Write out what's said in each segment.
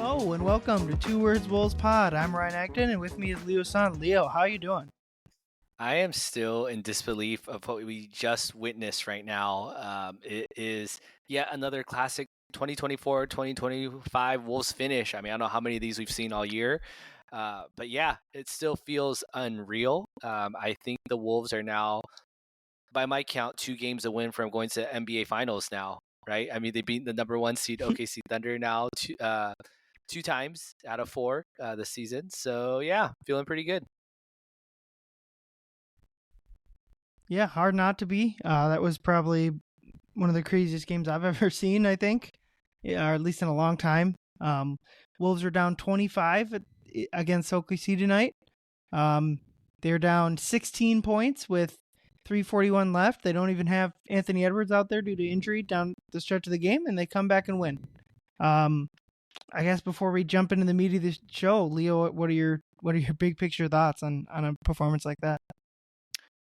Hello and welcome to Two Words Wolves Pod. I'm Ryan Eichten and with me is Leo Sun. Leo, how are you doing? I am still in disbelief of what we just witnessed right now. It is yet another classic 2024-2025 Wolves finish. I mean, I don't know how many of these we've seen all year, but yeah, it still feels unreal. I think the Wolves are now, by my count, 2 games a win from going to NBA Finals now, right? I mean, they beat the number 1 seed OKC Thunder now 2 times out of 4 this season. So yeah, feeling pretty good. Yeah, hard not to be. That was probably one of the craziest games I've ever seen, I think, yeah, or at least in a long time. Wolves are down 25 against OKC tonight. They're down 16 points with 3:41 left. They don't even have Anthony Edwards out there due to injury down the stretch of the game, and they come back and win. I guess before we jump into the meat of the show, Leo, what are your big picture thoughts on a performance like that?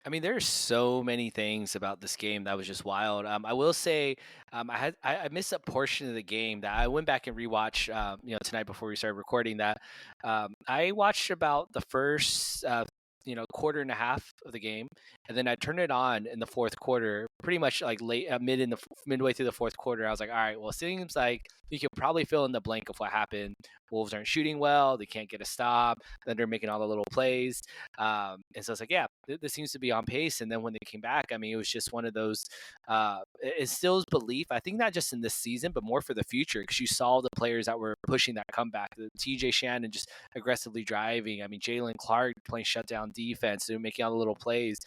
I mean, there's so many things about this game that was just wild. I will say, I missed a portion of the game that I went back and rewatched, tonight before we started recording. That I watched about the first, quarter and a half of the game, and then I turned it on in the fourth quarter, pretty much like late, midway through the fourth quarter. I was like, all right, well, it seems like you can probably fill in the blank of what happened. Wolves aren't shooting well. They can't get a stop. Then they're making all the little plays. And so it's like, yeah, this seems to be on pace. And then when they came back, I mean, it was just one of those, it instills belief, I think, not just in this season, but more for the future, because you saw the players that were pushing that comeback. The TJ Shannon just aggressively driving. I mean, Jaylen Clark playing shutdown defense, they're making all the little plays.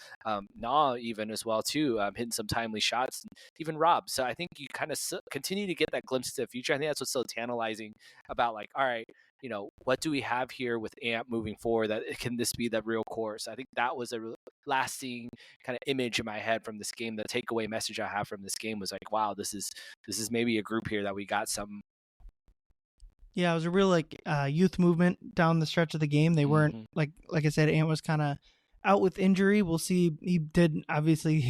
Nah, even as well, too, hitting some timely shots, and even Rob. So I think you kind of continue to get that glimpse to the future. I think that's what's so tantalizing about, like, all right, what do we have here with Amp moving forward? That can this be the real course? I think that was a lasting kind of image in my head from this game. The takeaway message I have from this game was like, wow, this is maybe a group here that we got some. Yeah, it was a real youth movement down the stretch of the game. They weren't like I said, Ant was kind of out with injury. We'll see. He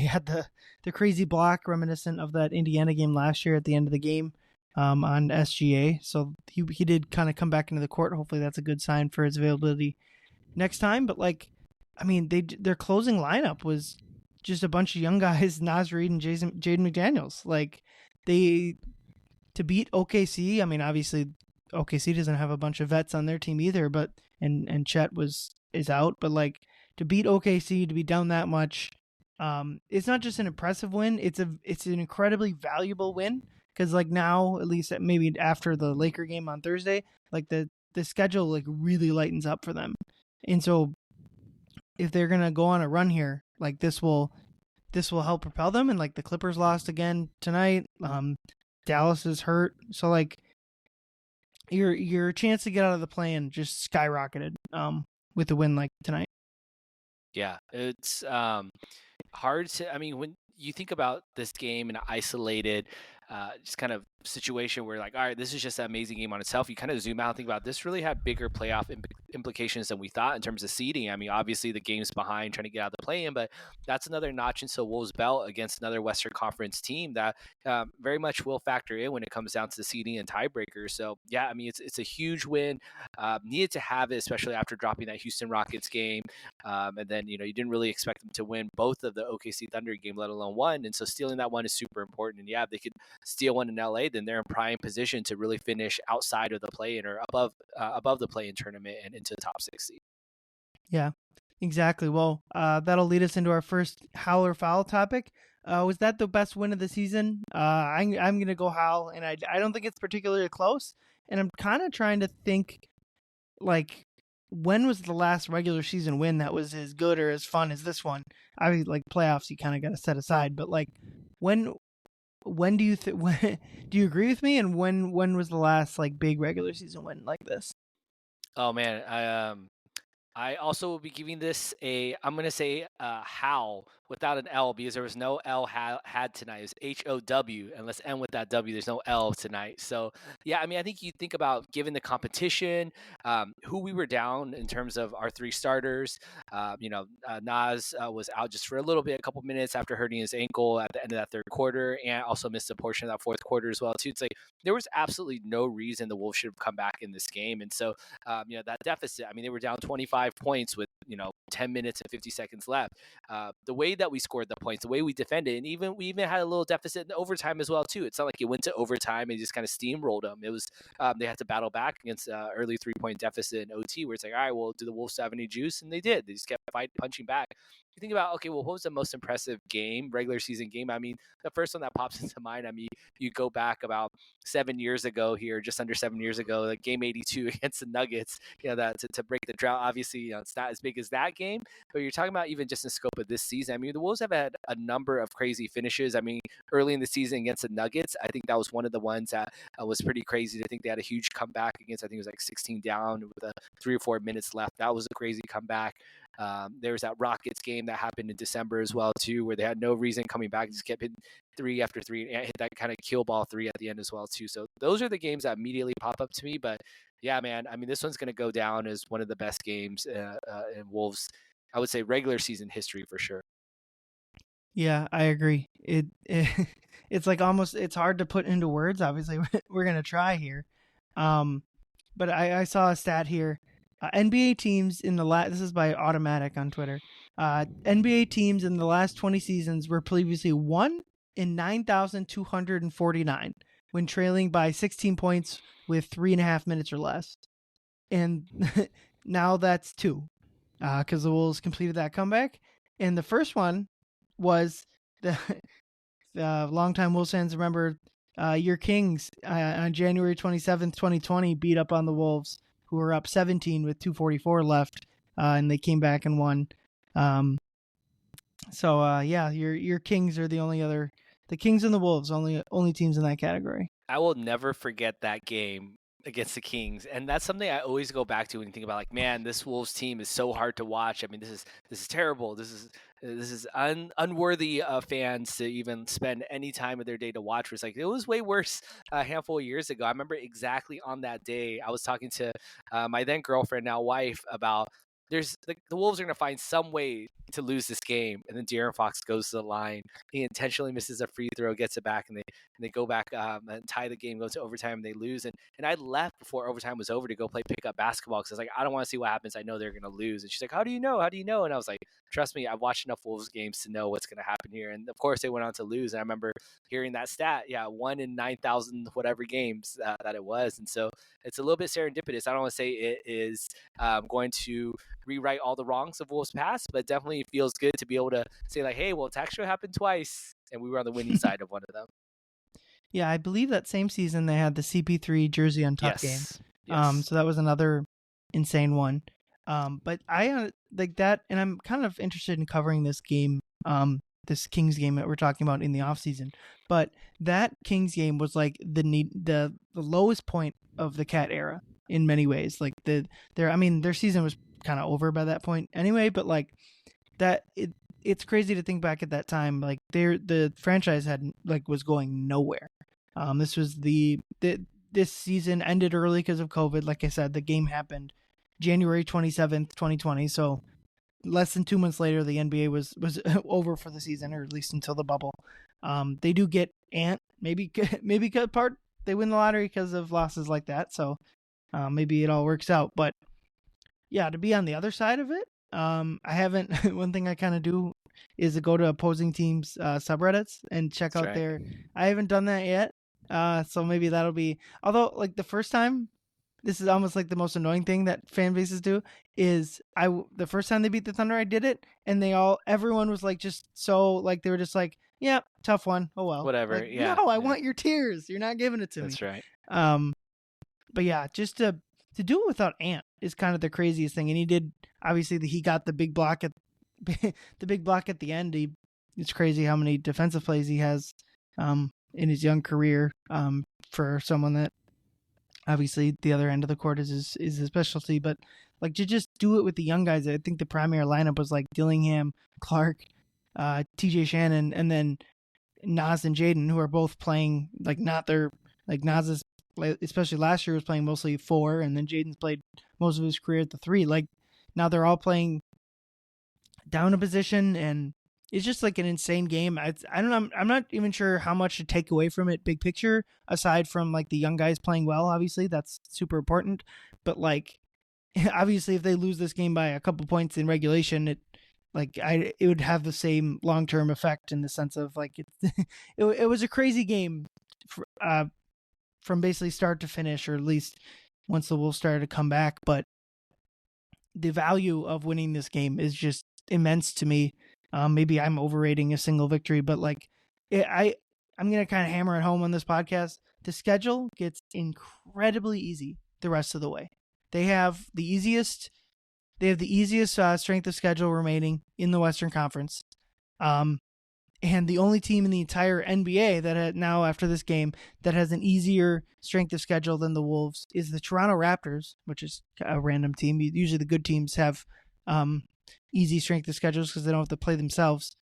had the crazy block reminiscent of that Indiana game last year at the end of the game. On SGA. So he did kind of come back into the court. Hopefully that's a good sign for his availability next time. But their closing lineup was just a bunch of young guys, Naz Reid and Jaden McDaniels. Like to beat OKC. I mean, obviously OKC doesn't have a bunch of vets on their team either, but and Chet is out. But like to beat OKC, to be down that much, it's not just an impressive win. It's an incredibly valuable win. Because like now, at least maybe after the Laker game on Thursday, like the schedule like really lightens up for them. And so if they're gonna go on a run here, like this will help propel them. And like the Clippers lost again tonight. Dallas is hurt, so like your chance to get out of the play-in just skyrocketed with the win like tonight. Yeah, it's hard to. I mean, when you think about this game in an isolated, just kind of situation where like, all right, this is just an amazing game on itself. You kind of zoom out and think about this really had bigger playoff implications than we thought in terms of seeding. I mean, obviously the game's behind trying to get out of the play-in, but that's another notch into Wolves' belt against another Western Conference team that very much will factor in when it comes down to the seeding and tiebreakers. So yeah, I mean, it's a huge win. Needed to have it, especially after dropping that Houston Rockets game. And then, you didn't really expect them to win both of the OKC Thunder game, let alone one. And so stealing that one is super important. And yeah, if they could steal one in LA, then they're in prime position to really finish outside of the play-in or above the play-in tournament and into the top 6 seed. Yeah, exactly. Well, that'll lead us into our first Howl or Foul topic. Was that the best win of the season? I'm going to go Howl, and I don't think it's particularly close. And I'm kind of trying to think, like, when was the last regular season win that was as good or as fun as this one? I mean, like, playoffs, you kind of got to set aside. But, like, when do you do you agree with me? And when was the last, like, big regular season win like this? Oh, man, I also will be giving this I'm going to say howl without an L because there was no L had tonight. It was HOW, and let's end with that W. There's no L tonight. So yeah, I mean, I think you think about given the competition, who we were down in terms of our three starters. Nas was out just for a little bit, a couple minutes after hurting his ankle at the end of that third quarter, and also missed a portion of that fourth quarter as well too. It's like there was absolutely no reason the Wolves should have come back in this game, and so that deficit. I mean, they were down 25 points with 10 minutes and 50 seconds left. The way that we scored the points, the way we defended, and we even had a little deficit in overtime as well too. It's not like it went to overtime and just kind of steamrolled them. It was they had to battle back against early 3-point deficit in OT, where it's like, all right, well, do the Wolves have any juice? And they did. They just kept punching back. You think about, okay, well, what was the most impressive regular season game? I mean, the first one that pops into mind, I mean, you go back about 7 years ago here, just under 7 years ago, like game 82 against the Nuggets, that to break the drought. Obviously, it's not as big as that game, but you're talking about even just in scope of this season. I mean, the Wolves have had a number of crazy finishes. I mean, early in the season against the Nuggets, I think that was one of the ones that was pretty crazy. I think they had a huge comeback against, I think it was like 16 down with 3 or 4 minutes left. That was a crazy comeback. There was that Rockets game that happened in December as well too, where they had no reason coming back, just kept hitting 3 after 3 and hit that kind of kill ball 3 at the end as well too. So those are the games that immediately pop up to me. But yeah, man, I mean, this one's going to go down as one of the best games in Wolves, I would say, regular season history for sure. Yeah, I agree. It's like almost, it's hard to put into words. Obviously, we're gonna try here, but I saw a stat here. NBA teams in the this is by Automatic on Twitter. NBA teams in the last 20 seasons were previously 1 in 9,249 when trailing by 16 points with 3.5 minutes or less, and now that's 2, because the Wolves completed that comeback, and the first one was the longtime Wolves fans remember your Kings on January 27th, 2020 beat up on the Wolves, who were up 17 with 2:44 left, and they came back and won. Yeah, your Kings are the Kings and the Wolves, only teams in that category. I will never forget that game against the Kings, and that's something I always go back to when you think about, like, man, this Wolves team is so hard to watch. I mean, this is terrible. This is unworthy of fans to even spend any time of their day to watch. It's like it was way worse a handful of years ago. I remember exactly on that day, I was talking to my then girlfriend, now wife, about the Wolves are going to find some way to lose this game, and then De'Aaron Fox goes to the line. He intentionally misses a free throw, gets it back, and they go back and tie the game, go to overtime, and they lose. And I left before overtime was over to go play pickup basketball because I was like, I don't want to see what happens. I know they're going to lose. And she's like, how do you know? How do you know? And I was like, trust me, I've watched enough Wolves games to know what's going to happen here. And of course, they went on to lose. And I remember hearing that stat, 1 in 9,000 whatever games that it was. And so it's a little bit serendipitous. I don't want to say it is going to rewrite all the wrongs of Wolves' past, but definitely feels good to be able to say, like, hey, well, tax show happened twice, and we were on the winning side of one of them. Yeah, I believe that same season they had the CP3 jersey on top game. Yes. So that was another insane one. But I like that, and I'm kind of interested in covering this game, this Kings game that we're talking about in the offseason. But that Kings game was like the lowest point of the Cat era in many ways. Like their season was kind of over by that point anyway, but like that it's crazy to think back at that time. Like the franchise was going nowhere. This was this season ended early because of COVID. Like I said, the game happened January 27th, 2020. So less than 2 months later, the NBA was over for the season, or at least until the bubble. They do get Ant, maybe good part. They win the lottery because of losses like that. So maybe it all works out. But yeah, to be on the other side of it, I haven't. One thing I kind of do is to go to opposing teams' subreddits and check out their. I haven't done that yet, so maybe that'll be. Although, like the first time, this is almost like the most annoying thing that fan bases do. Is the first time they beat the Thunder, I did it, and everyone was like just so like they were just like, yeah, tough one. Oh well, whatever. Like, no, I want your tears. You're not giving it to me. That's right. But yeah, just to do it without Ant is kind of the craziest thing. And he did, obviously, he got the big block at the end. It's crazy how many defensive plays he has in his young career for someone that obviously the other end of the court is his specialty. But like to just do it with the young guys, I think the primary lineup was like Dillingham, Clark, TJ Shannon, and then Nas and Jaylen, who are both playing like not their like Nas is, especially last year, was playing mostly 4, and then Jaden's played most of his career at the 3. Like now they're all playing down a position, and it's just like an insane game. I don't know. I'm not even sure how much to take away from it big picture, aside from like the young guys playing well. Obviously, that's super important. But like, obviously, if they lose this game by a couple points in regulation, it would have the same long term effect in the sense of like it was a crazy game from basically start to finish, or at least once the Wolves started to come back. But the value of winning this game is just immense to me. Maybe I'm overrating a single victory, but like I'm gonna kind of hammer it home on this podcast. The schedule gets incredibly easy the rest of the way. They have the easiest strength of schedule remaining in the Western Conference. And the only team in the entire NBA that now after this game that has an easier strength of schedule than the Wolves is the Toronto Raptors, which is a random team. Usually the good teams have easy strength of schedules because they don't have to play themselves.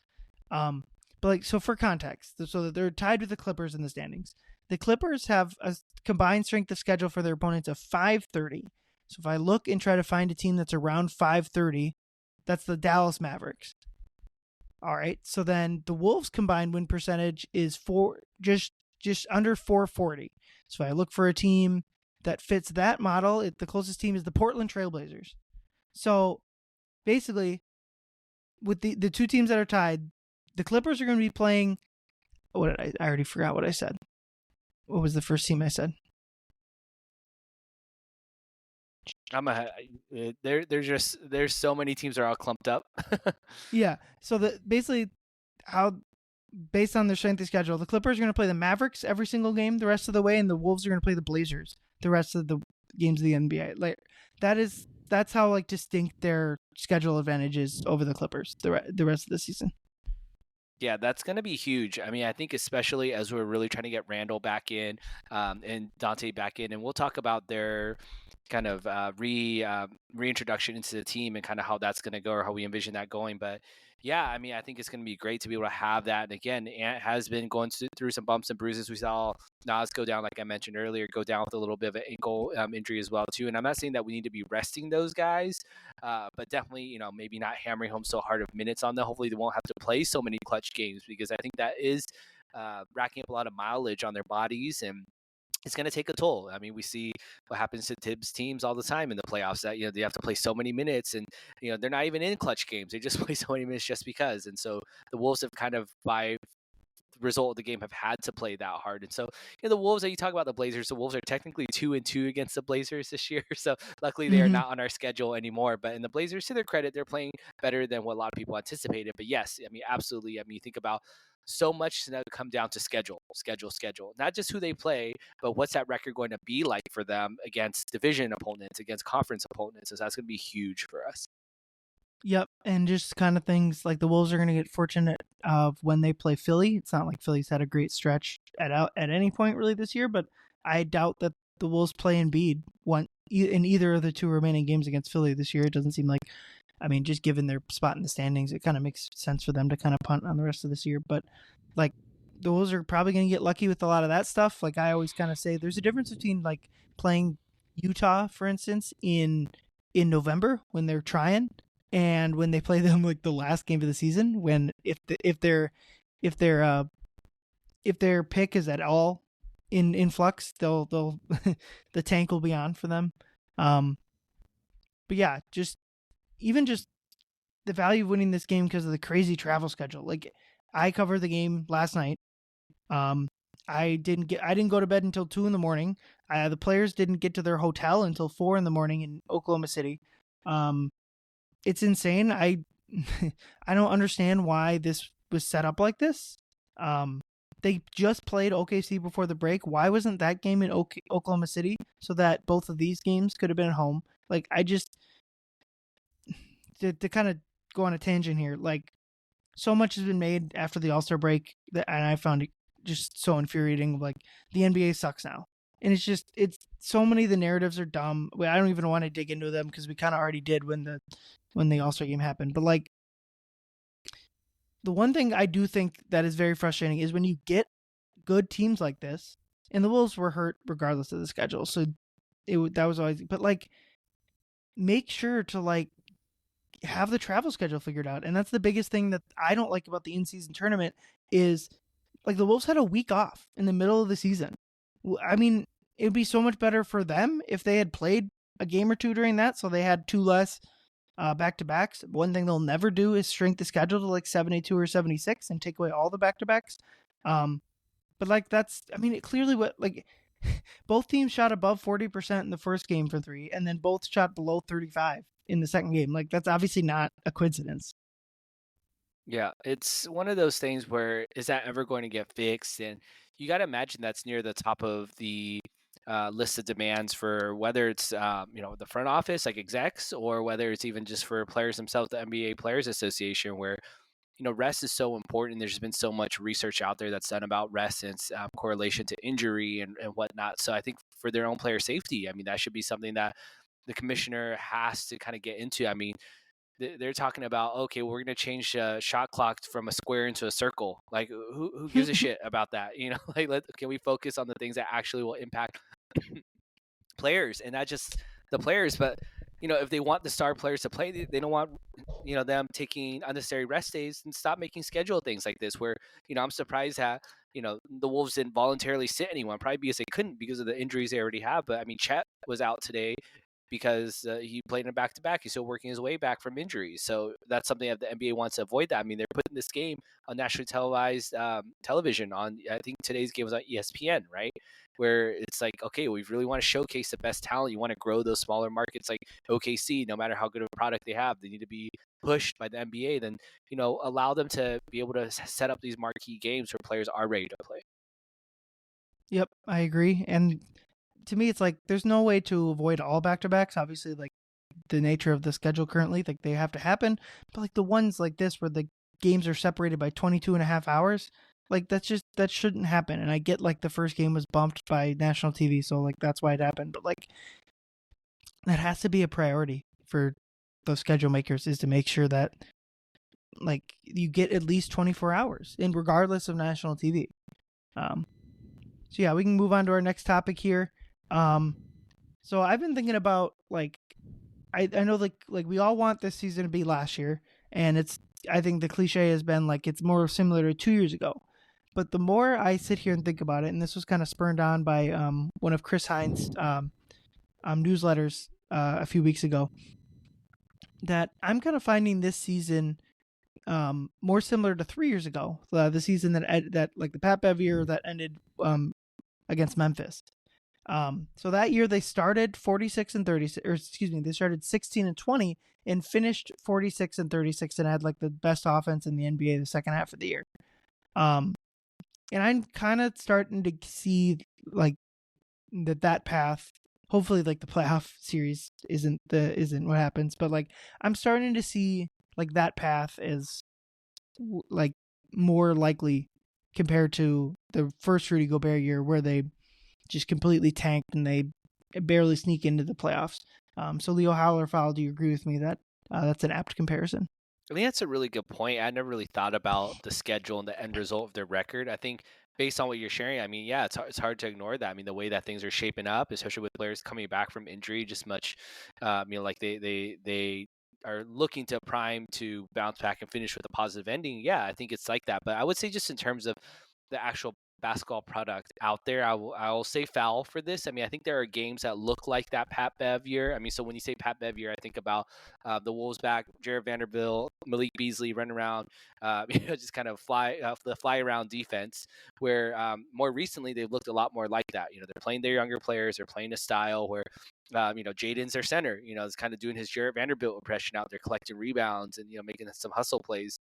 But like, so for context, so that they're tied with the Clippers in the standings. The Clippers have a combined strength of schedule for their opponents of 530. So if I look and try to find a team that's around 530, that's the Dallas Mavericks. All right. So then the Wolves' combined win percentage is just under 440. So if I look for a team that fits that model, the closest team is the Portland Trailblazers. So basically, with the two teams that are tied, the Clippers are going to be playing. I already forgot what I said. What was the first team I said? There's so many teams that are all clumped up. Yeah. So basically based on their strength of schedule, the Clippers are going to play the Mavericks every single game the rest of the way, and the Wolves are going to play the Blazers the rest of the games of the NBA. Like that's how like distinct their schedule advantage is over the Clippers the rest of the season. Yeah, that's going to be huge. I mean, I think especially as we're really trying to get Randle back in and Dante back in, and we'll talk about their kind of reintroduction into the team and kind of how that's going to go or how we envision that going. But yeah, I mean, I think it's going to be great to be able to have that. And again, Ant has been going through some bumps and bruises. We saw Nas go down, like I mentioned earlier, go down with a little bit of an ankle injury as well too. And I'm not saying that we need to be resting those guys, but definitely, maybe not hammering home so hard of minutes on them. Hopefully they won't have to play so many clutch games, because I think that is racking up a lot of mileage on their bodies, and it's going to take a toll. I mean, we see what happens to Tibbs teams all the time in the playoffs that, they have to play so many minutes, and, they're not even in clutch games. They just play so many minutes just because. And so the Wolves have kind of, by result of the game, have had to play that hard. And so the Wolves, that you talk about the Blazers, the Wolves are technically 2-2 against the Blazers this year. So luckily they are not on our schedule anymore. But in the Blazers, to their credit, they're playing better than what a lot of people anticipated. But yes, I mean, absolutely. I mean, you think about so much to come down to schedule, not just who they play, but what's that record going to be like for them against division opponents, against conference opponents. So that's going to be huge for us. Yep, and just kind of things like the Wolves are going to get fortunate of when they play Philly. It's not like Philly's had a great stretch at any point really this year, but I doubt that the Wolves play Embiid in either of the two remaining games against Philly this year. It doesn't seem like, I mean, just given their spot in the standings, it kind of makes sense for them to kind of punt on the rest of this year. But like the Wolves are probably going to get lucky with a lot of that stuff. Like I always kind of say, there's a difference between like playing Utah, for instance, in November when they're trying, and when they play them like the last game of the season, when if their pick is at all in flux, they'll the tank will be on for them. But yeah, just the value of winning this game because of the crazy travel schedule. Like I covered the game last night. I didn't go to bed until 2 a.m. The players didn't get to their hotel until 4 a.m. in Oklahoma City. It's insane. I don't understand why this was set up like this. They just played OKC before the break. Why wasn't that game in Oklahoma City so that both of these games could have been at home? Like I just to kind of go on a tangent here. Like so much has been made after the All-Star break and I found it just so infuriating. Like the NBA sucks now. And it's so many of the narratives are dumb. I don't even want to dig into them because we kind of already did when the All-Star game happened. But like the one thing I do think that is very frustrating is when you get good teams like this, and the Wolves were hurt regardless of the schedule, so that was always. But like, make sure to like have the travel schedule figured out, and that's the biggest thing that I don't like about the in-season tournament is like the Wolves had a week off in the middle of the season. I mean, it would be so much better for them if they had played a game or two during that, so they had two less back-to-backs. One thing they'll never do is shrink the schedule to like 72 or 76 and take away all the back-to-backs. But like that's, I mean, it clearly what like both teams shot above 40% in the first game for three, and then both shot below 35 in the second game. Like that's obviously not a coincidence. Yeah, it's one of those things where is that ever going to get fixed? And you got to imagine that's near the top of the list of demands for whether it's the front office like execs or whether it's even just for players themselves, the NBA Players Association, where rest is so important. There's been so much research out there that's done about rest and its correlation to injury and whatnot. So I think for their own player safety, I mean, that should be something that the commissioner has to kind of get into. I mean, they're talking about, okay, we're going to change shot clock from a square into a circle. Like, who gives a shit about that? Like, can we focus on the things that actually will impact players and not just the players? But if they want the star players to play, they don't want them taking unnecessary rest days, and stop making schedule things like this. Where I'm surprised that the Wolves didn't voluntarily sit anyone, probably because they couldn't because of the injuries they already have. But I mean, Chet was out today because he played in a back-to-back. He's still working his way back from injuries. So that's something that the NBA wants to avoid that. I mean, they're putting this game on nationally televised television on, I think today's game was on ESPN, right? Where it's like, okay, we really want to showcase the best talent. You want to grow those smaller markets like OKC, no matter how good of a product they have, they need to be pushed by the NBA. Then, allow them to be able to set up these marquee games where players are ready to play. Yep, I agree. And to me, it's like there's no way to avoid all back-to-backs. Obviously, like the nature of the schedule currently, like they have to happen. But like the ones like this where the games are separated by 22 and a half hours, like that shouldn't happen. And I get like the first game was bumped by national TV, so like that's why it happened. But like that has to be a priority for those schedule makers, is to make sure that like you get at least 24 hours, and regardless of national TV. So yeah, we can move on to our next topic here. So I've been thinking about like I know like we all want this season to be last year, and I think the cliche has been like it's more similar to 2 years ago. But the more I sit here and think about it, and this was kind of spurred on by one of Chris Hines' newsletters a few weeks ago, that I'm kind of finding this season more similar to 3 years ago, the season that like the Pat Bev year that ended against Memphis. So that year they started 46 and 30, or excuse me, they started 16 and 20 and finished 46 and 36 and had like the best offense in the NBA the second half of the year. And I'm kind of starting to see like that path. Hopefully, like the playoff series isn't what happens, but like I'm starting to see like that path is like more likely compared to the first Rudy Gobert year where they just completely tanked and they barely sneak into the playoffs. So Leo Howler foul, do you agree with me that that's an apt comparison? I think that's a really good point. I never really thought about the schedule and the end result of their record. I think based on what you're sharing, I mean, yeah, it's hard to ignore that. I mean, the way that things are shaping up, especially with players coming back from injury, just much, like they are looking to prime to bounce back and finish with a positive ending. Yeah, I think it's like that. But I would say just in terms of the actual basketball product out there, I will say foul for this. I mean, I think there are games that look like that Pat Bev year. I mean, so when you say Pat Bev year, I think about the Wolves back, Jared Vanderbilt, Malik Beasley running around, just kind of the fly around defense. Where more recently they've looked a lot more like that. They're playing their younger players, they're playing a style where Jaden's their center. Is kind of doing his Jared Vanderbilt impression out there, collecting rebounds and making some hustle plays.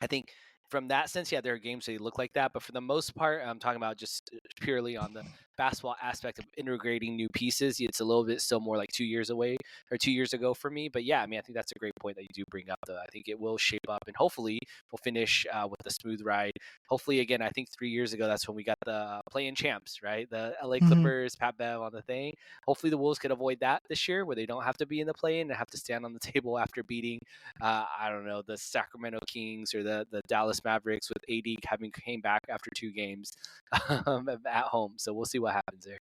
I think from that sense, yeah, there are games that look like that. But for the most part, I'm talking about just purely on the basketball aspect of integrating new pieces. It's a little bit still more like 2 years away or 2 years ago for me. But yeah, I mean, I think that's a great point that you do bring up. Though I think it will shape up, and hopefully we'll finish with a smooth ride. Hopefully, again, I think 3 years ago that's when we got the play-in champs, right? The LA Clippers, Pat Bev on the thing. Hopefully, the Wolves could avoid that this year, where they don't have to be in the play-in and have to stand on the table after beating, I don't know, the Sacramento Kings or the Dallas Mavericks with AD having came back after 2 games at home. So we'll see what happens there.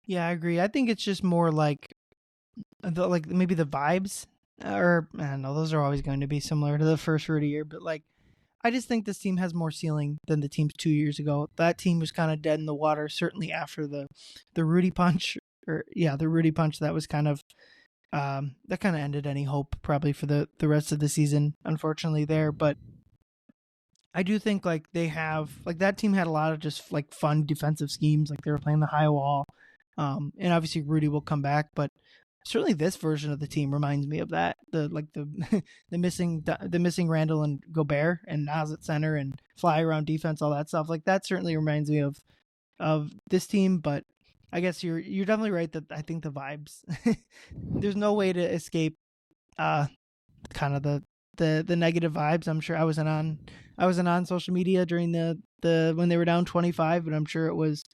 Yeah, I agree. I think it's just more like maybe the vibes, or I don't know. Those are always going to be similar to the first Rudy year, but like I just think this team has more ceiling than the teams 2 years ago. That team was kind of dead in the water, certainly after the Rudy punch, the Rudy punch. That was kind of that kind of ended any hope probably for the rest of the season, unfortunately there. But I do think like they have like that team had a lot of just like fun defensive schemes, like they were playing the high wall, and obviously Rudy will come back, but certainly this version of the team reminds me of that. The the missing Randle and Gobert and Nas at center and fly around defense, all that stuff. Like that certainly reminds me of this team. But I guess you're definitely right that I think the vibes. There's no way to escape kind of the negative vibes. I'm sure I wasn't on social media during the when they were down 25, but I'm sure it was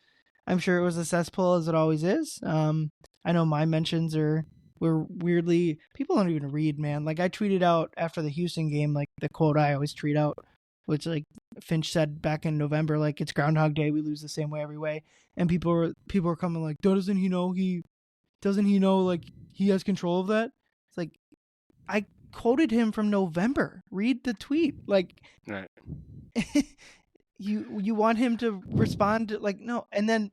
a cesspool as it always is. I know my mentions were weirdly, people don't even read, man. Like I tweeted out after the Houston game, like the quote I always tweet out, which like Finch said back in November, like it's Groundhog Day, we lose the same way every way. And people were coming like, doesn't he know like he has control of that? It's like I quoted him from November. Read the tweet. Like right. you want him to respond to, like, no. And then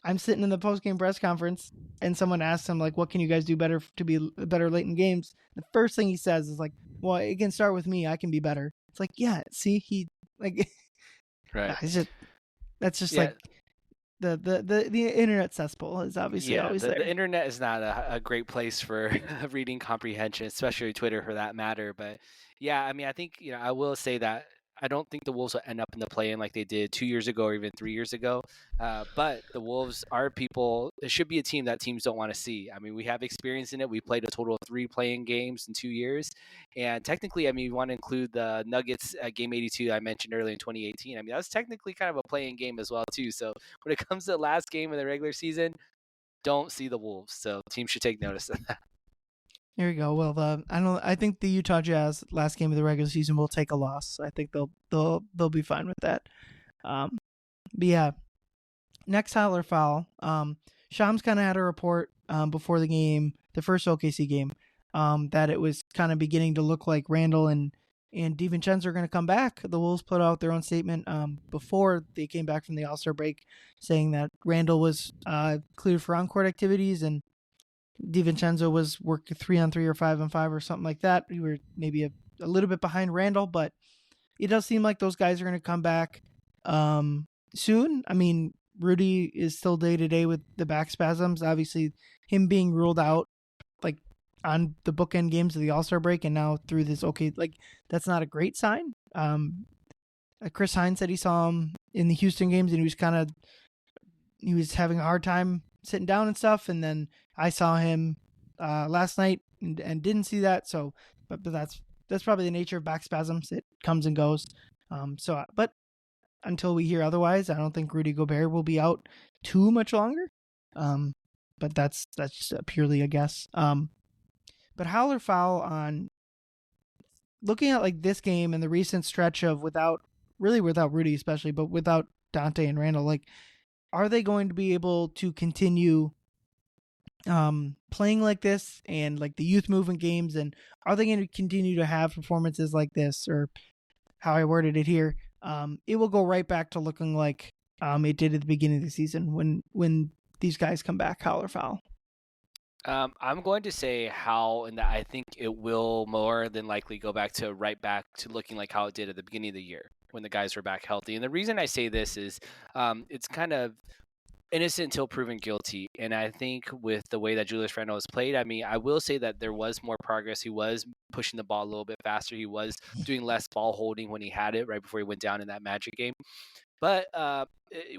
I'm sitting in the post-game press conference and someone asks him like, what can you guys do better to be better late in games? The first thing he says is like, well, it can start with me, I can be better. It's like, yeah, see, he like right. That's just like the internet cesspool is obviously always there. The internet is not a great place for reading comprehension, especially Twitter for that matter. But yeah, I mean, I think, I will say that I don't think the Wolves will end up in the play-in like they did 2 years ago or even 3 years ago. But the Wolves are people. It should be a team that teams don't want to see. I mean, we have experience in it. We played a total of 3 play-in games in 2 years. And technically, I mean, you want to include the Nuggets game 82 I mentioned earlier in 2018. I mean, that was technically kind of a play-in game as well, too. So when it comes to the last game of the regular season, don't see the Wolves. So teams should take notice of that. Here we go. Well, I think the Utah Jazz last game of the regular season will take a loss. I think they'll be fine with that. But yeah, next Howler foul. Shams kind of had a report before the game, the first OKC game, that it was kind of beginning to look like Randle and DiVincenzo are going to come back. The Wolves put out their own statement before they came back from the All-Star break, saying that Randle was cleared for on-court activities and DiVincenzo was working 3-on-3 or 5-on-5 or something like that. We were maybe a little bit behind Randle, but it does seem like those guys are going to come back soon. I mean, Rudy is still day-to-day with the back spasms. Obviously, him being ruled out like on the bookend games of the All-Star break and now through this, that's not a great sign. Chris Hines said he saw him in the Houston games and he was having a hard time sitting down and stuff, and then I saw him last night and didn't see that. So, but that's probably the nature of back spasms. It comes and goes. But until we hear otherwise, I don't think Rudy Gobert will be out too much longer. But that's just purely a guess. But Howler foul on looking at like this game and the recent stretch of without Rudy especially, but without Dante and Randle, like, are they going to be able to continue playing like this and like the youth movement games, and are they going to continue to have performances like this, or how I worded it here? It will go right back to looking like it did at the beginning of the season when these guys come back. Howler foul. I'm going to say how, and that I think it will more than likely go back to looking like how it did at the beginning of the year when the guys were back healthy. And the reason I say this is it's kind of innocent until proven guilty. And I think with the way that Julius Randle has played, I mean, I will say that there was more progress. He was pushing the ball a little bit faster. He was doing less ball holding when he had it right before he went down in that Magic game. But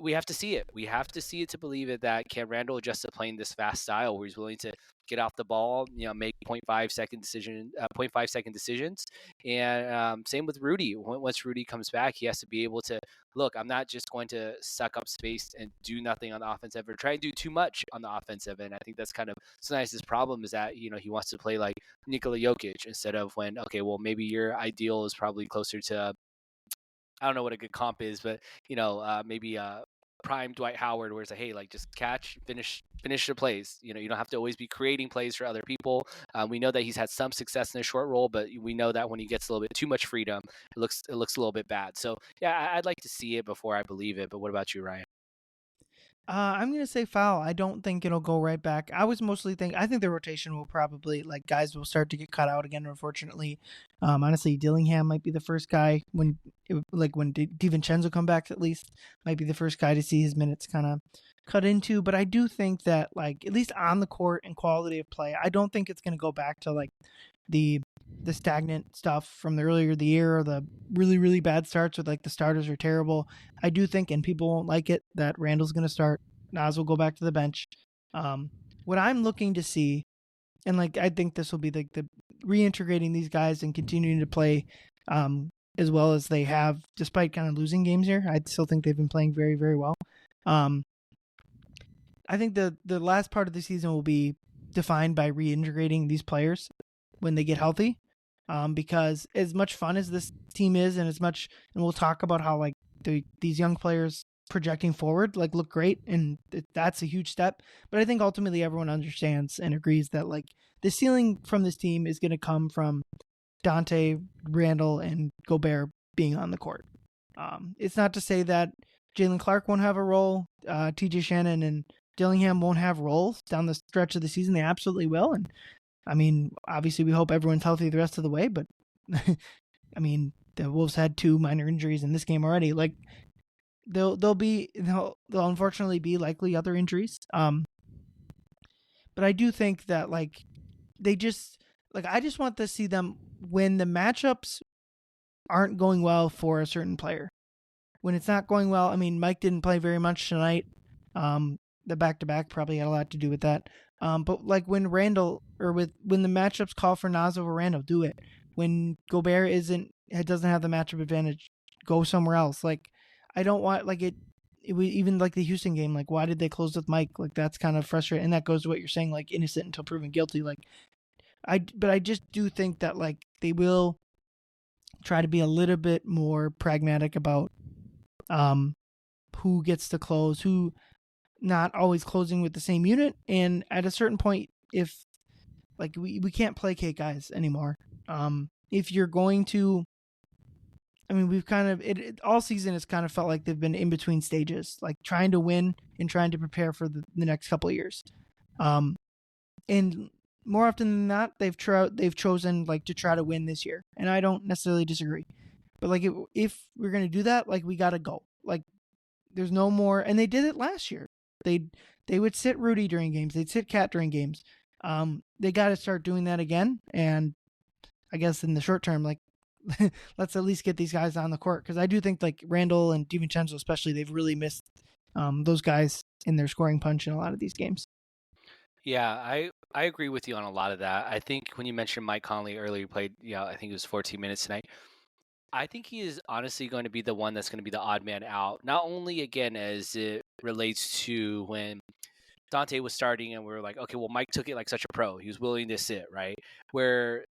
we have to see it. We have to see it to believe it, that can Randle adjust to playing this fast style where he's willing to get off the ball, make 0.5 second decisions. And same with Rudy. Once Rudy comes back, he has to be able to look. I'm not just going to suck up space and do nothing on the offensive or try and do too much on the offensive. And I think that's kind of Snice's problem, is that he wants to play like Nikola Jokic instead of when maybe your ideal is probably closer to, I don't know what a good comp is, but maybe prime Dwight Howard, where it's like, hey, like just catch, finish the plays. You don't have to always be creating plays for other people. We know that he's had some success in a short role, but we know that when he gets a little bit too much freedom, it looks a little bit bad. So yeah, I'd like to see it before I believe it. But what about you, Ryan? I'm gonna say foul. I don't think it'll go right back. I think the rotation will probably, like, guys will start to get cut out again. Unfortunately, honestly, Dillingham might be the first guy when DiVincenzo come back, at least might be the first guy to see his minutes kind of cut into. But I do think that, like, at least on the court and quality of play, I don't think it's gonna go back to like the stagnant stuff from the earlier of the year, or the really, really bad starts with like the starters are terrible. I do think, and people won't like it, that Randall's going to start. Nas will go back to the bench. What I'm looking to see, and like I think this will be the reintegrating these guys and continuing to play as well as they have, despite kind of losing games here. I still think they've been playing very, very well. I think the last part of the season will be defined by reintegrating these players when they get healthy. Because as much fun as this team is, and we'll talk about how like these young players projecting forward like look great, and that's a huge step. But I think ultimately everyone understands and agrees that like the ceiling from this team is going to come from Dante, Randle, and Gobert being on the court. It's not to say that Jaylen Clark won't have a role. TJ Shannon and Dillingham won't have roles down the stretch of the season. They absolutely will, and I mean, obviously, we hope everyone's healthy the rest of the way, but I mean, the Wolves had 2 minor injuries in this game already. Like, there'll unfortunately be likely other injuries. But I do think that like I just want to see them when the matchups aren't going well for a certain player. When it's not going well, I mean, Mike didn't play very much tonight. The back-to-back probably had a lot to do with that. But like when when the matchups call for Nas over Randle, do it. When Gobert doesn't have the matchup advantage, go somewhere else. Like, I don't want like it was even like the Houston game. Like, why did they close with Mike? Like, that's kind of frustrating. And that goes to what you're saying, like innocent until proven guilty. Like, but I just do think that like they will try to be a little bit more pragmatic about who gets to close, who not always closing with the same unit. And at a certain point, if like we can't placate guys anymore. If you're going to, I mean, we've kind of all season it's kind of felt like they've been in between stages, like trying to win and trying to prepare for the next couple of years. And more often than not, they've chosen like to try to win this year, and I don't necessarily disagree. But like if we're gonna do that, like we gotta go. Like there's no more, and they did it last year. They would sit Rudy during games. They'd sit Cat during games. They got to start doing that again. And I guess in the short term, like let's at least get these guys on the court, because I do think like Randle and DiVincenzo especially, they've really missed those guys in their scoring punch in a lot of these games. Yeah, I agree with you on a lot of that. I think when you mentioned Mike Conley earlier, he played, I think it was 14 minutes tonight. I think he is honestly going to be the one that's going to be the odd man out. Not only, again, as it relates to when Dante was starting and we were like, okay, well, Mike took it like such a pro. He was willing to sit, right? Where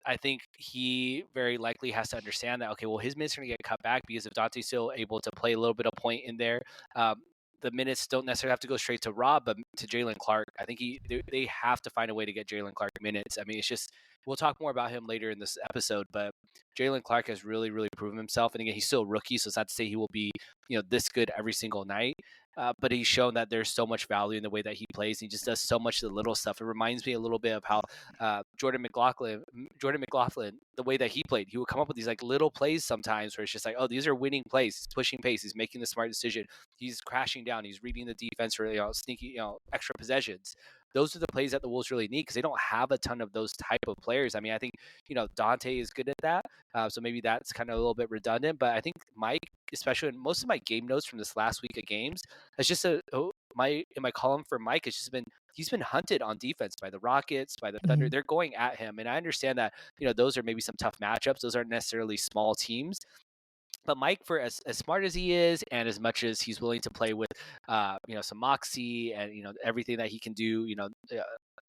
I think he very likely has to understand that, okay, well, his minutes are going to get cut back, because if Dante's still able to play a little bit of point in there, the minutes don't necessarily have to go straight to Rob, but to Jaylen Clark. I think they have to find a way to get Jaylen Clark minutes. I mean, it's just, we'll talk more about him later in this episode, but Jaylen Clark has really, really proven himself. And again, he's still a rookie, so it's not to say he will be, this good every single night. but he's shown that there's so much value in the way that he plays. And he just does so much of the little stuff. It reminds me a little bit of how Jordan McLaughlin, the way that he played, he would come up with these like little plays sometimes where it's just like, oh, these are winning plays. He's pushing pace. He's making the smart decision. He's crashing down. He's reading the defense for sneaky extra possessions. Those are the plays that the Wolves really need because they don't have a ton of those type of players. I mean, I think Dante is good at that, so maybe that's kind of a little bit redundant. But I think Mike, especially in most of my game notes from this last week of games, it's just in my column for Mike, it's just been he's been hunted on defense by the Rockets, by the Thunder. They're going at him, and I understand that those are maybe some tough matchups. Those aren't necessarily small teams. But Mike, for as smart as he is, and as much as he's willing to play with, some moxie and everything that he can do,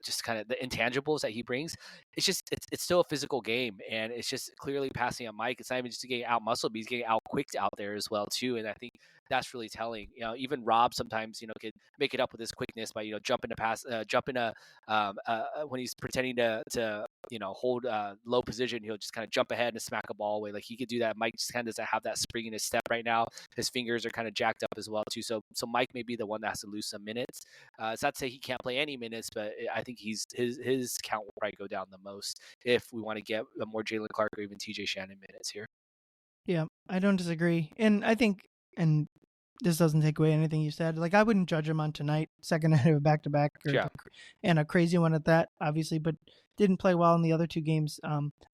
just kind of the intangibles that he brings, it's still a physical game, and it's just clearly passing on Mike. It's not even just getting out muscled, but he's getting out quicked out there as well too. And I think that's really telling. Even Rob sometimes could make it up with his quickness by jumping to pass, jumping a when he's pretending to hold low position, he'll just kind of jump ahead and smack a ball away. Like he could do that. Mike just kind of doesn't have that spring in his step right now. His fingers are kind of jacked up as well too. So Mike may be the one that has to lose some minutes. It's not to say he can't play any minutes, but I think his count will probably go down the most if we want to get more Jaylen Clark or even TJ Shannon minutes here. Yeah, I don't disagree. And I think, and this doesn't take away anything you said, like I wouldn't judge him on tonight, second night of a back-to-back, and a crazy one at that, obviously, but didn't play well in the other two games.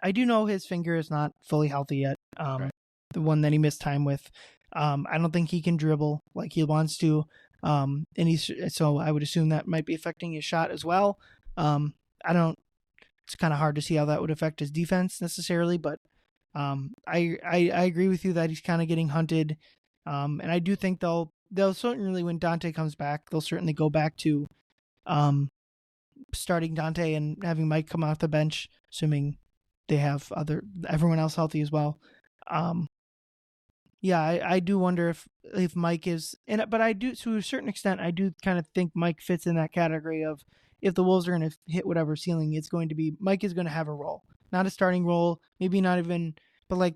I do know his finger is not fully healthy yet, right. The one that he missed time with. I don't think he can dribble like he wants to, so I would assume that might be affecting his shot as well. It's kind of hard to see how that would affect his defense necessarily, but I agree with you that he's kind of getting hunted. And I do think they'll certainly, when Dante comes back, they'll certainly go back to starting Dante and having Mike come off the bench, assuming they have everyone else healthy as well. I do wonder if Mike is, but I do, to a certain extent, I do kind of think Mike fits in that category of if the Wolves are going to hit whatever ceiling, it's going to be Mike is going to have a role, not a starting role, maybe not even, but like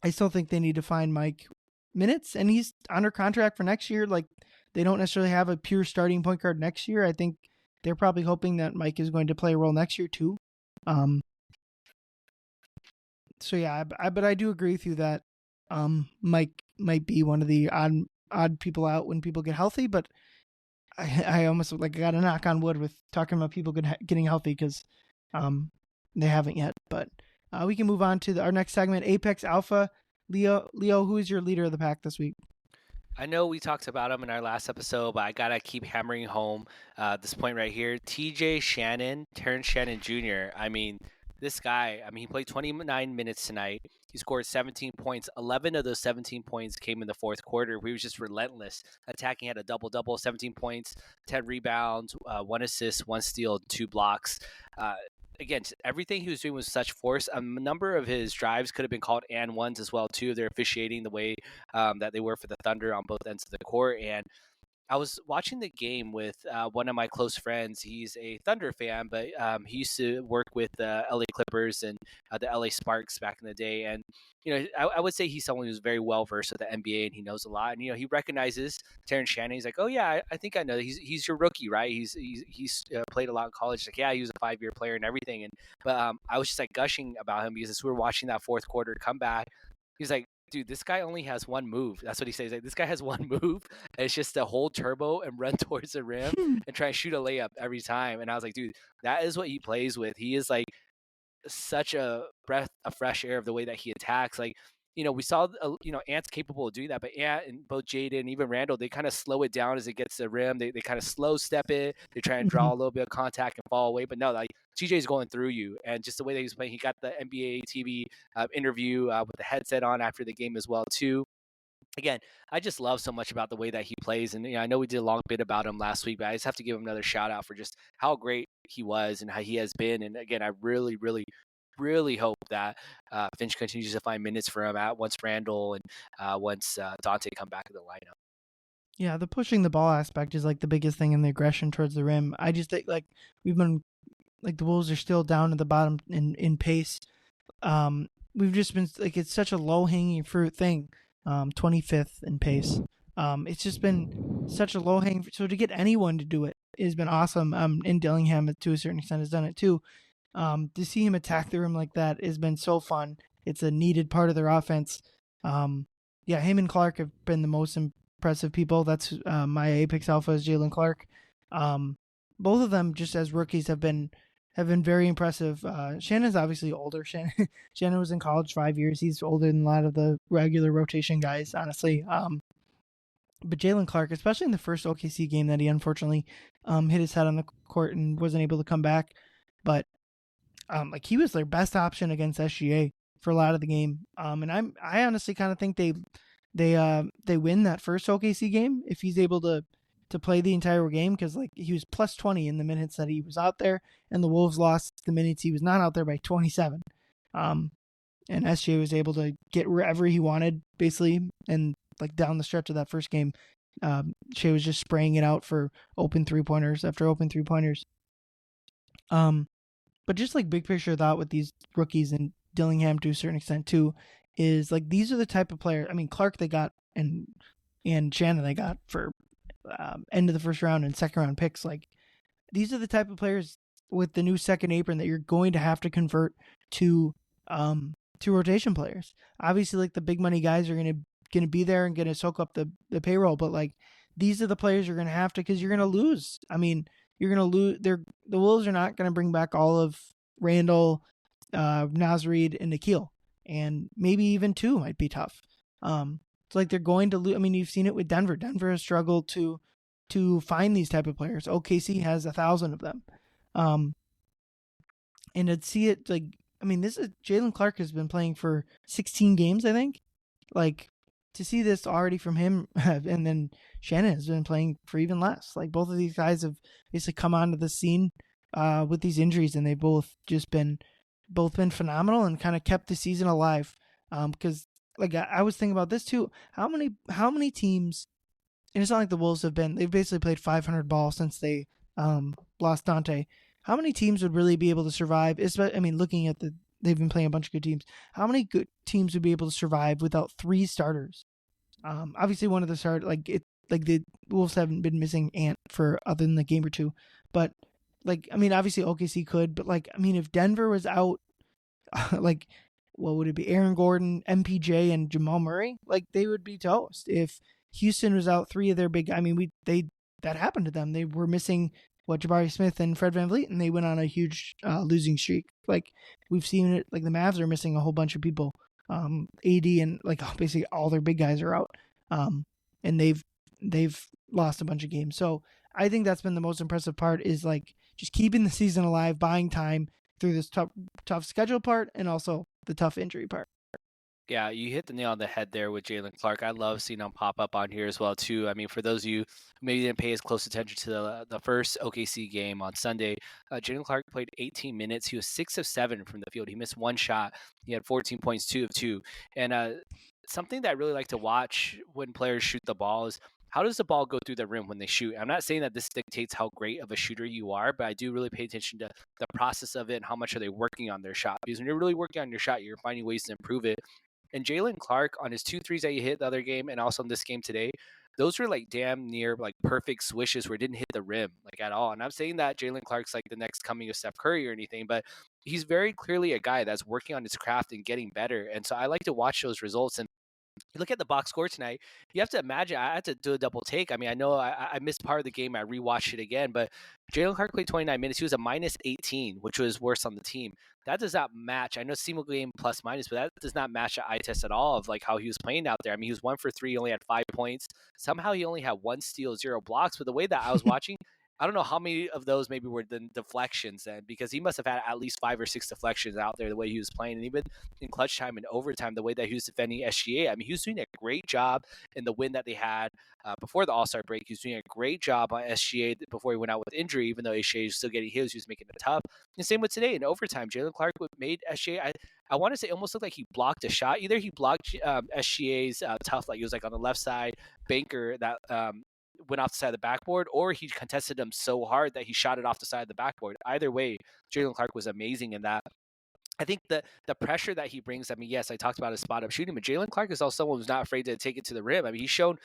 I still think they need to find Mike minutes, and he's under contract for next year. Like they don't necessarily have a pure starting point guard next year. I think they're probably hoping that Mike is going to play a role next year too. But I do agree with you that Mike might be one of the odd people out when people get healthy, but I almost I got a knock on wood with talking about people getting healthy because they haven't yet. But we can move on to our next segment, Apex Alpha. Leo, who is your leader of the pack this week? I know we talked about him in our last episode, but I got to keep hammering home this point right here. TJ Shannon, Terrence Shannon Jr. I mean, this guy, he played 29 minutes tonight. He scored 17 points. 11 of those 17 points came in the fourth quarter. He was just relentless. Attacking, had a double-double, 17 points, 10 rebounds, 1 assist, 1 steal, 2 blocks. Again, everything he was doing was such force. A number of his drives could have been called and ones as well, too. They're officiating the way that they were for the Thunder on both ends of the court. And I was watching the game with one of my close friends. He's a Thunder fan, but he used to work with the LA Clippers and the LA Sparks back in the day. And, I would say he's someone who's very well versed with the NBA and he knows a lot. And, he recognizes Terrence Shannon. He's like, oh, yeah, I think I know. He's your rookie, right? He's played a lot in college. Like, yeah, he was a 5-year player and everything. But I was just like gushing about him because as we were watching that fourth quarter comeback, he's like, dude, this guy only has one move. That's what he says. Like, this guy has one move. And it's just to hold turbo and run towards the rim and try and shoot a layup every time. And I was like, dude, that is what he plays with. He is like such a breath of fresh air of the way that he attacks. Like, we saw, Ant's capable of doing that, but Ant and both Jayden and even Randle, they kind of slow it down as it gets to the rim. They kind of slow step it. They try and draw a little bit of contact and fall away. But no, like TJ's going through you. And just the way that he's playing, he got the NBA TV interview with the headset on after the game as well, too. Again, I just love so much about the way that he plays. And I know we did a long bit about him last week, but I just have to give him another shout out for just how great he was and how he has been. And again, I really, really, really hope that Finch continues to find minutes for him once Randle and once Dante come back to the lineup. Yeah, the pushing the ball aspect is like the biggest thing in the aggression towards the rim. I just think like we've been like the Wolves are still down at the bottom in pace. We've just been like it's such a low hanging fruit thing. 25th in pace. It's just been such a low hanging. So to get anyone to do it has been awesome. And Dillingham to a certain extent has done it too. To see him attack the rim like that has been so fun. It's a needed part of their offense. Yeah, him and Clark have been the most impressive people. That's my Apex Alpha is Jaylen Clark. Both of them, just as rookies, have been very impressive. Shannon's obviously older. Shannon was in college 5 years. He's older than a lot of the regular rotation guys, honestly. But Jaylen Clark, especially in the first OKC game that he unfortunately hit his head on the court and wasn't able to come back, but like he was their best option against SGA for a lot of the game. And I honestly kind of think they win that first OKC game if he's able to play the entire game, because like he was plus 20 in the minutes that he was out there, and the Wolves lost the minutes he was not out there by 27. And SGA was able to get wherever he wanted basically, and like down the stretch of that first game, Shea was just spraying it out for open 3-pointers after open 3-pointers. But just like big picture thought with these rookies and Dillingham to a certain extent too, is like these are the type of players. I mean, Clark they got and Shannon they got for end of the first round and second round picks. Like these are the type of players with the new second apron that you're going to have to convert to rotation players. Obviously, like the big money guys are gonna be there and gonna soak up the payroll, but like these are the players you're gonna have to, because you're gonna lose. I mean, you're gonna lose. The Wolves are not gonna bring back all of Randle, Nasreed, and Nikhil, and maybe even two might be tough. It's like they're going to lose. I mean, you've seen it with Denver. Denver has struggled to find these type of players. OKC has 1,000 of them, and to see it like, I mean, this is Jaylen Clark has been playing for 16 games, I think. Like to see this already from him, and then Shannon has been playing for even less. Like both of these guys have basically come onto the scene with these injuries, and they've both been phenomenal and kind of kept the season alive. Because like I was thinking about this too. How many teams? And it's not like the Wolves they've basically played 500 ball since they lost Dante. How many teams would really be able to survive? I mean, looking at they've been playing a bunch of good teams. How many good teams would be able to survive without 3 starters? Obviously, one of the the Wolves haven't been missing Ant for other than the game or two, but like I mean, obviously OKC could, but like I mean, if Denver was out, like what would it be? Aaron Gordon, MPJ, and Jamal Murray, like they would be toast. If Houston was out 3 of their big, I mean, that happened to them. They were missing Jabari Smith and Fred VanVleet, and they went on a huge losing streak. Like we've seen it, like the Mavs are missing a whole bunch of people. AD and like basically all their big guys are out, and they've lost a bunch of games. So I think that's been the most impressive part, is like just keeping the season alive, buying time through this tough schedule part, and also the tough injury part. Yeah, you hit the nail on the head there with Jaylen Clark. I love seeing him pop up on here as well too. I mean, for those of you who maybe didn't pay as close attention to the first OKC game on Sunday, Jaylen Clark played 18 minutes. He was 6 of 7 from the field. He missed 1 shot. He had 14 points, 2 of 2. And something that I really like to watch when players shoot the ball is how does the ball go through the rim when they shoot? I'm not saying that this dictates how great of a shooter you are, but I do really pay attention to the process of it and how much are they working on their shot. Because when you're really working on your shot, you're finding ways to improve it. And Jaylen Clark, on his 2 threes that he hit the other game and also in this game today, those were like damn near like perfect swishes where it didn't hit the rim like at all. And I'm saying that Jaylen Clark's like the next coming of Steph Curry or anything, but he's very clearly a guy that's working on his craft and getting better. And so I like to watch those results. And you look at the box score tonight, you have to imagine, I had to do a double take. I mean, I know I missed part of the game. I rewatched it again, but Jaylen Clark played 29 minutes. He was a minus 18, which was worse on the team. That does not match. I know single game plus minus, but that does not match the eye test at all of like how he was playing out there. I mean, he was 1 for 3, he only had 5 points. Somehow he only had 1 steal, 0 blocks. But the way that I was watching, I don't know how many of those maybe were the deflections then, because he must have had at least 5 or 6 deflections out there the way he was playing. And even in clutch time and overtime, the way that he was defending SGA, I mean, he was doing a great job in the win that they had before the All-Star break. He was doing a great job on SGA before he went out with injury, even though SGA was still getting his, he was making it tough. And same with today in overtime, Jaylen Clark made SGA, I want to say, almost looked like he blocked a shot. Either he blocked SGA's tough, like he was like on the left side banker that went off the side of the backboard, or he contested him so hard that he shot it off the side of the backboard. Either way, Jaylen Clark was amazing in that. I think the pressure that he brings, I mean, yes, I talked about his spot up shooting, but Jaylen Clark is also someone who's not afraid to take it to the rim. I mean, he's shown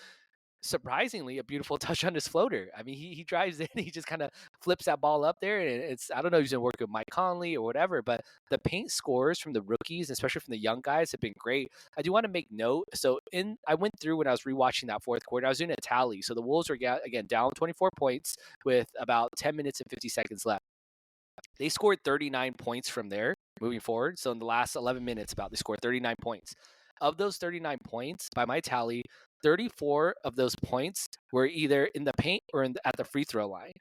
surprisingly a beautiful touch on his floater. I mean, he drives in, he just kind of flips that ball up there, and it's, I don't know if he's been working with Mike Conley or whatever, but the paint scores from the rookies, especially from the young guys, have been great. I do want to make note. So I went through when I was rewatching that fourth quarter, I was doing a tally. So the Wolves were again down 24 points with about 10 minutes and 50 seconds left. They scored 39 points from there moving forward. So in the last 11 minutes, they scored 39 points. Of those 39 points, by my tally, 34 of those points were either in the paint or at the free throw line.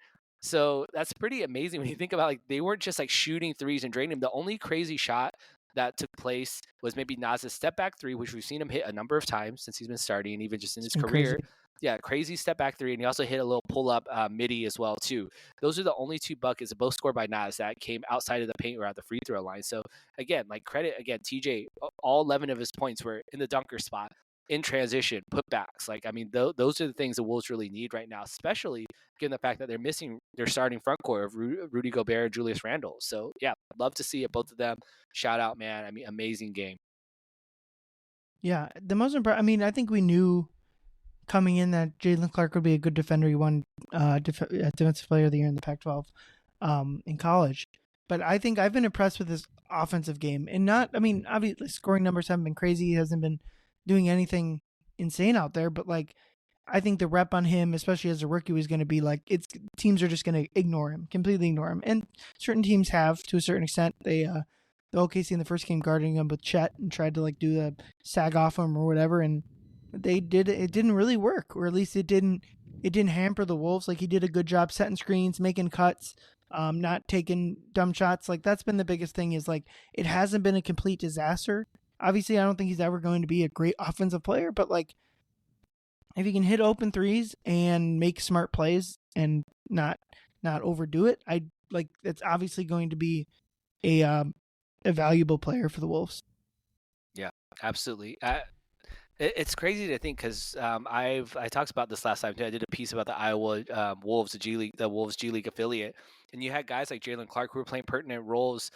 So that's pretty amazing when you think about, like, they weren't just like shooting threes and draining them. The only crazy shot that took place was maybe Nas's step back three, which we've seen him hit a number of times since he's been starting, and even just in his career. Crazy. Yeah, crazy step back three, and he also hit a little pull up midi as well too. Those are the only two buckets, both scored by Nas, that came outside of the paint or at the free throw line. So again, like, credit again, TJ. All 11 of his points were in the dunker spot, in transition, putbacks. Like, I mean, those are the things the Wolves really need right now, especially given the fact that they're missing their starting front court of Rudy Gobert and Julius Randle. So yeah, love to see it, both of them. Shout out, man. I mean, amazing game. Yeah, the most important. I mean, I think we knew coming in that Jaylen Clark would be a good defender. He won Defensive Player of the Year in the Pac-12 in college. But I think I've been impressed with his offensive game. And obviously scoring numbers haven't been crazy. He hasn't been doing anything insane out there. But, like, I think the rep on him, especially as a rookie, was going to be like, teams are just going to completely ignore him. And certain teams have, to a certain extent. The OKC in the first game guarding him with Chet and tried to, like, do the sag off him or whatever, and it didn't really work, or at least it didn't hamper the Wolves. Like, he did a good job setting screens, making cuts, not taking dumb shots. Like, that's been the biggest thing, is, like, it hasn't been a complete disaster. Obviously, I don't think he's ever going to be a great offensive player, but, like, if he can hit open threes and make smart plays and not overdo it, it's obviously going to be a valuable player for the Wolves. Yeah, absolutely. It's crazy to think, because I talked about this last time too. I did a piece about the Iowa Wolves, the Wolves G League affiliate, and you had guys like Jaylen Clark who were playing pertinent roles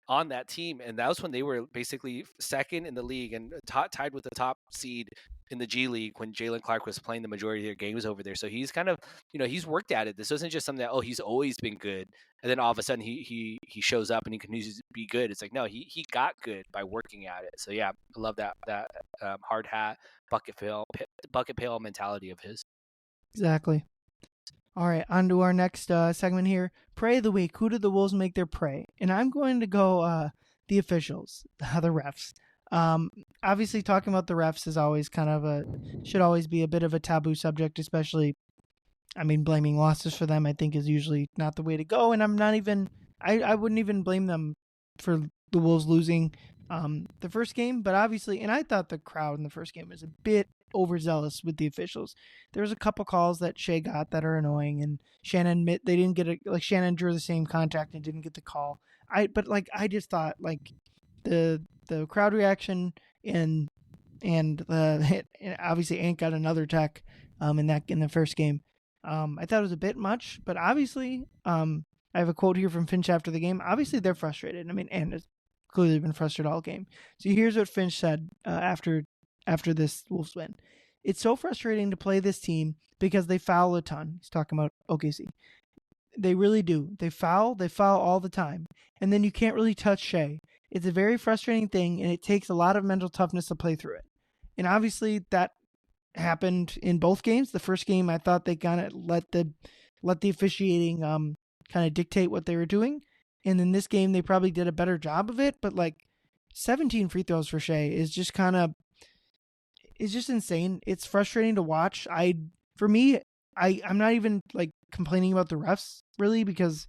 on that team, and that was when they were basically second in the league and tied with the top seed in the G League when Jaylen Clark was playing the majority of their games over there. So he's kind of, he's worked at it. This isn't just something that, he's always been good, and then all of a sudden he shows up and he continues to be good. It's like, no, he got good by working at it. So yeah, I love that hard hat, bucket pail mentality of his. Exactly. All right, on to our next segment here. Prey of the week. Who did the Wolves make their prey? And I'm going to go the officials, the refs. Obviously, talking about the refs is always should always be a bit of a taboo subject, especially, blaming losses for them, I think, is usually not the way to go. And I wouldn't even blame them for the Wolves losing the first game. But obviously, and I thought the crowd in the first game was a bit overzealous with the officials. There was a couple calls that Shea got that are annoying, and Shannon they didn't get Shannon drew the same contact and didn't get the call. I just thought, like, the crowd reaction and obviously Ant got another tech in the first game. I thought it was a bit much, but obviously I have a quote here from Finch after the game. Obviously they're frustrated. Ant has clearly been frustrated all game. So here's what Finch said after this Wolves win. It's so frustrating to play this team because they foul a ton. He's talking about OKC. They really do. They foul all the time. And then you can't really touch Shea. It's a very frustrating thing, and it takes a lot of mental toughness to play through it. And obviously that happened in both games. The first game, I thought they kind of let the officiating kind of dictate what they were doing. And in this game, they probably did a better job of it. But, like, 17 free throws for Shea is just it's just insane. It's frustrating to watch. I'm not even, like, complaining about the refs really, because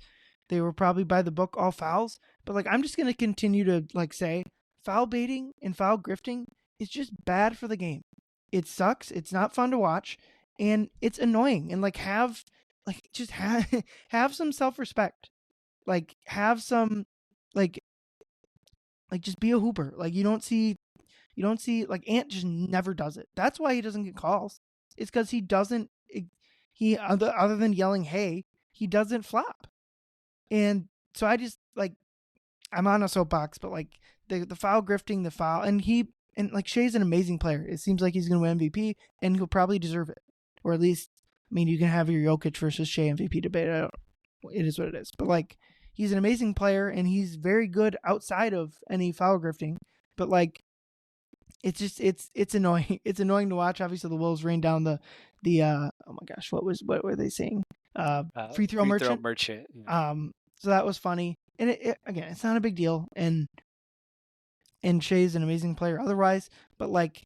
they were probably by the book, all fouls. But, like, I'm just going to continue to, like, say foul baiting and foul grifting is just bad for the game. It sucks. It's not fun to watch, and it's annoying. And, like, have some self-respect. Like, have some, like just be a hooper. Like, you don't see, like, Ant just never does it. That's why he doesn't get calls. It's because other than yelling, hey, he doesn't flop. And so I just, like, I'm on a soapbox, but, like, the foul grifting, the foul, and like, Shea's an amazing player. It seems like he's going to win MVP, and he'll probably deserve it. or at least, I mean, you can have your Jokic versus Shea MVP debate. It is what it is. But like, he's an amazing player, and he's very good outside of any foul grifting. But like, it's just it's annoying. It's annoying to watch. Obviously, the Wolves rained down the oh my gosh, what were they saying? Free throw merchant. Yeah. So that was funny. And again, it's not a big deal. And Shea's an amazing player otherwise, but like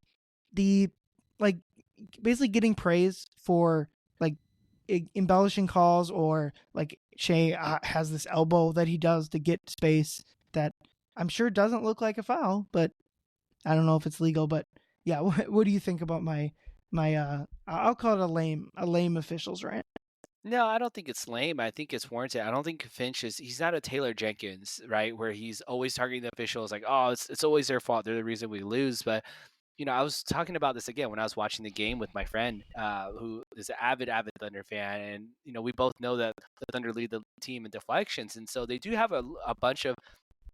basically getting praise for like embellishing calls, or like Shea has this elbow that he does to get space that I'm sure doesn't look like a foul, but I don't know if it's legal. But yeah, what do you think about my I'll call it a lame officials rant? No, I don't think it's lame. I think it's warranted. I don't think he's not a Taylor Jenkins, right? Where he's always targeting the officials like, oh, it's always their fault. They're the reason we lose. But, I was talking about this again when I was watching the game with my friend, who is an avid Thunder fan. And, we both know that the Thunder lead the team in deflections. And so they do have a bunch of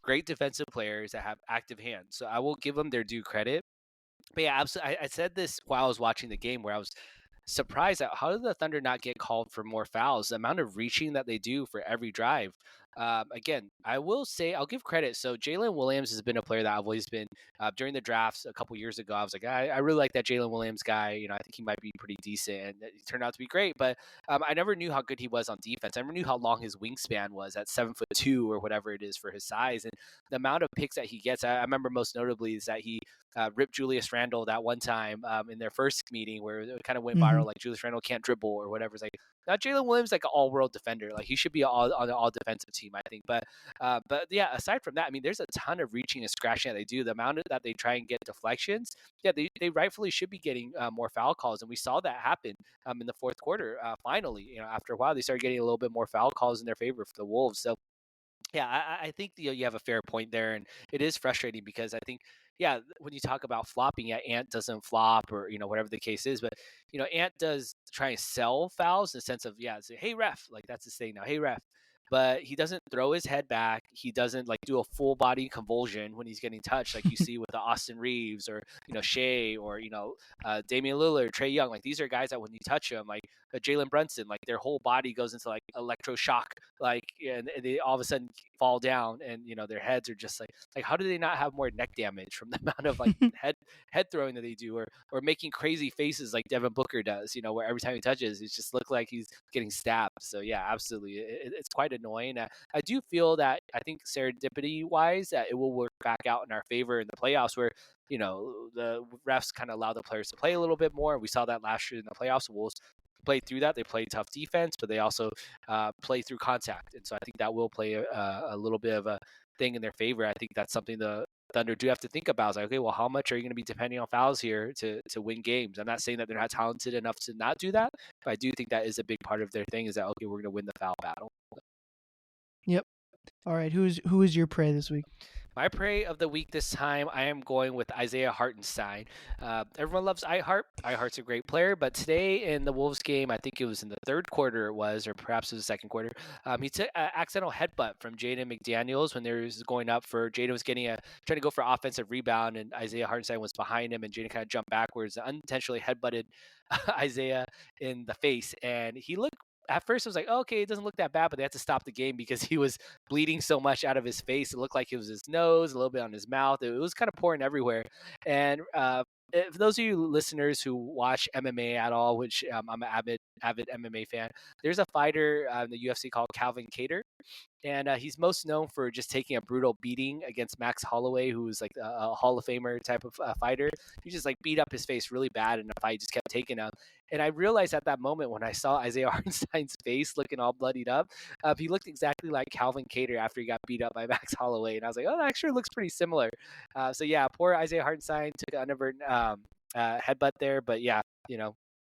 great defensive players that have active hands. So I will give them their due credit. But yeah, absolutely. I said this while I was watching the game, where I was surprised at how did the Thunder not get called for more fouls? The amount of reaching that they do for every drive. Again, I will say I'll give credit. So Jaylen Williams has been a player that I've always been during the drafts a couple years ago. I was like, I really like that Jaylen Williams guy. I think he might be pretty decent, and he turned out to be great. But I never knew how good he was on defense. I never knew how long his wingspan was at 7'2" or whatever it is for his size, and the amount of picks that he gets. I remember most notably is that he ripped Julius Randle that one time in their first meeting, where it kind of went viral, like Julius Randle can't dribble or whatever. It's like, not Jaylen Williams, like an all-world defender. Like, he should be on an all-defensive team, I think. But yeah, aside from that, I mean, there's a ton of reaching and scratching that they do. The amount of that they try and get deflections, yeah, they rightfully should be getting more foul calls, and we saw that happen in the fourth quarter. Finally, after a while, they started getting a little bit more foul calls in their favor for the Wolves. So yeah, I think you have a fair point there, and it is frustrating because I think, yeah, when you talk about flopping, yeah, Ant doesn't flop, or whatever the case is, but Ant does try and sell fouls in the sense of, yeah, say, hey ref, like that's his thing now, hey ref, but he doesn't throw his head back. He doesn't like do a full body convulsion when he's getting touched, like you see with the Austin Reeves or Shea or Damian Lillard, Trae Young. Like, these are guys that when you touch them, like Jalen Brunson, like their whole body goes into like electroshock, like, and they all of a sudden fall down, and their heads are just like how do they not have more neck damage from the amount of like head throwing that they do, or making crazy faces like Devin Booker does, where every time he touches, it just looks like he's getting stabbed. So yeah, absolutely, it's quite annoying. I do feel that I think serendipity wise that it will work back out in our favor in the playoffs, where the refs kind of allow the players to play a little bit more. We saw that last year in the playoffs. Wolves played through that. They played tough defense, but they also play through contact, and so I think that will play a little bit of a thing in their favor. I think that's something the Thunder do have to think about. It's like, okay, well, how much are you going to be depending on fouls here to win games? I'm not saying that they're not talented enough to not do that, but I do think that is a big part of their thing, is that, okay, we're going to win the foul battle. Yep. All right. Who is your prey this week? My prey of the week this time, I am going with Isaiah Hartenstein. Everyone loves Ihart. Ihart's a great player, but today in the Wolves game, I think it was in the third quarter, or perhaps it was the second quarter, he took an accidental headbutt from Jaden McDaniels when they was going up for, Jaden was trying to go for offensive rebound, and Isaiah Hartenstein was behind him, and Jaden kind of jumped backwards, unintentionally headbutted Isaiah in the face, and he looked, at first it was like, oh, okay, it doesn't look that bad, but they had to stop the game because he was bleeding so much out of his face. It looked like it was his nose, a little bit on his mouth. It was kind of pouring everywhere. And for those of you listeners who watch MMA at all, which I'm an avid MMA fan, there's a fighter in the UFC called Calvin Kattar. And he's most known for just taking a brutal beating against Max Holloway, who was like a Hall of Famer type of fighter. He just like beat up his face really bad in a fight, just kept taking him. And I realized at that moment when I saw Isaiah Hartenstein's face looking all bloodied up, he looked exactly like Calvin Kattar after he got beat up by Max Holloway. And I was like, oh, that actually looks pretty similar. So yeah, poor Isaiah Hartenstein took an inadvertent headbutt there. But yeah,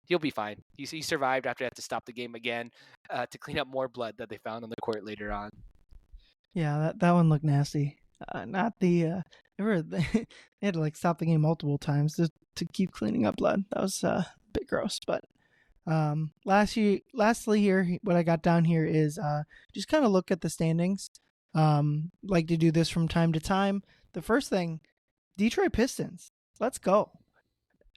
he'll be fine. He survived after they had to stop the game again to clean up more blood that they found on the court later on. Yeah, that one looked nasty. Not the they had to like stop the game multiple times to keep cleaning up blood. That was a bit gross. But lastly here, what I got down here is just kind of look at the standings. Like to do this from time to time. The first thing, Detroit Pistons. Let's go.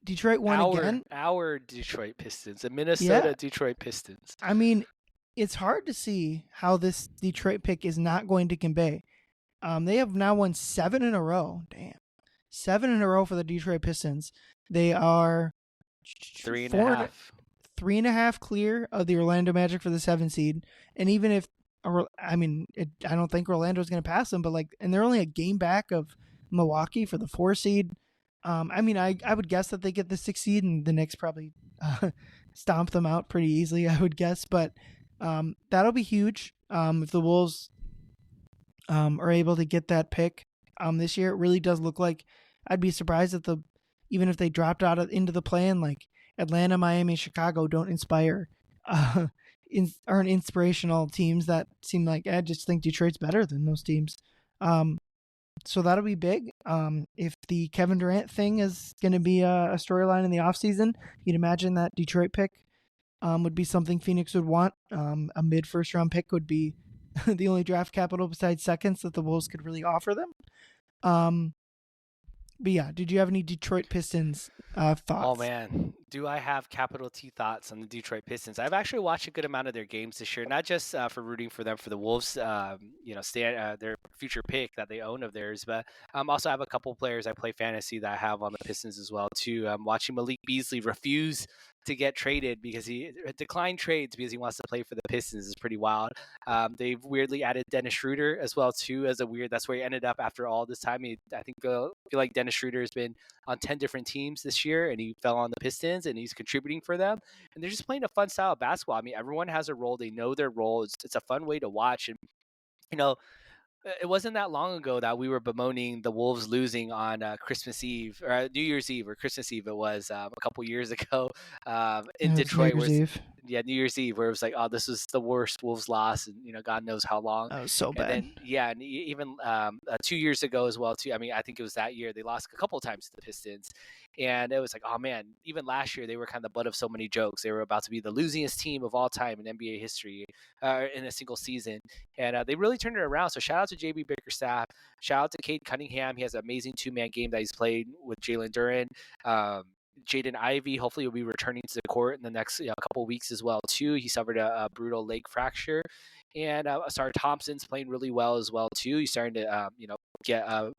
Detroit won again. Our Detroit Pistons, the Yeah. Minnesota Detroit Pistons. I mean, it's hard to see how this Detroit pick is not going to convey. They have now won 7 in a row. Damn. 7 in a row for the Detroit Pistons. They are 3.5. 3.5 clear of the Orlando Magic for the 7 seed. And even if, I don't think Orlando's going to pass them, but and they're only a game back of Milwaukee for the 4 seed. I would guess that they get the 6 seed, and the Knicks probably stomp them out pretty easily, I would guess. But that'll be huge if the Wolves are able to get that pick this year. It really does look like I'd be surprised if even if they dropped out into the play-in, like Atlanta, Miami, Chicago don't inspire aren't inspirational teams that seem like I just think Detroit's better than those teams. So that'll be big. If the Kevin Durant thing is going to be a storyline in the offseason, you'd imagine that Detroit pick would be something Phoenix would want. A mid-first round pick would be the only draft capital besides seconds that the Wolves could really offer them. But yeah, did you have any Detroit Pistons thoughts? Oh man, do I have capital T thoughts on the Detroit Pistons? I've actually watched a good amount of their games this year, not just for rooting for them for the Wolves, their future pick that they own of theirs, but also have a couple players I play fantasy that I have on the Pistons as well too. I'm watching Malik Beasley refuse to get traded because he declined trades because he wants to play for the Pistons is pretty wild. They've weirdly added Dennis Schroeder as well too as a weird. That's where he ended up after all this time. I feel like Dennis Schroeder has been on 10 different teams this year, and he fell on the Pistons, and he's contributing for them. And they're just playing a fun style of basketball. I mean, everyone has a role; they know their role. It's a fun way to watch, and it wasn't that long ago that we were bemoaning the Wolves losing on Christmas Eve or New Year's Eve or Christmas Eve. It was a couple years ago in Detroit. New Year's Eve, where it was like, oh, this was the worst Wolves loss, and God knows how long. That was so bad. And even 2 years ago as well too. I mean, I think it was that year they lost a couple of times to the Pistons, and it was like, oh man, even last year they were kind of the butt of so many jokes. They were about to be the losingest team of all time in NBA history in a single season, and they really turned it around. So shout out to JB Bickerstaff, shout out to Cade Cunningham. He has an amazing 2-man game that he's played with Jaylen Duren. Jaden Ivey hopefully will be returning to the court in the next couple of weeks as well too. He suffered a brutal leg fracture, and Asar Thompson's playing really well as well too. He's starting to get a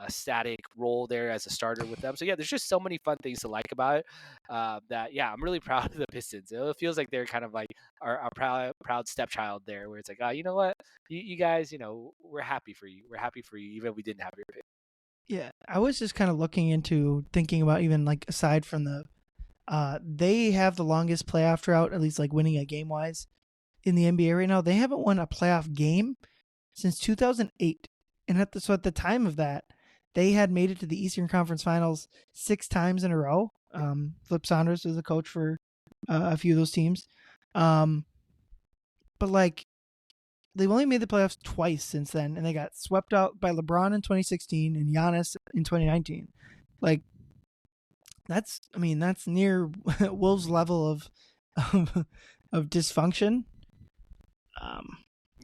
static role there as a starter with them. So yeah, there's just so many fun things to like about it. I'm really proud of the Pistons. It feels like they're kind of like our proud stepchild there, where it's like, oh, you know what, you guys, we're happy for you. We're happy for you, even if we didn't have your pick. Yeah, I was just kind of thinking about even like aside from they have the longest playoff drought, at least like winning a game wise in the NBA right now. They haven't won a playoff game since 2008. And at the time of that, they had made it to the Eastern Conference Finals 6 times in a row. Flip Saunders was the coach for a few of those teams. But they've only made the playoffs twice since then, and they got swept out by LeBron in 2016 and Giannis in 2019. That's near Wolves' level of dysfunction.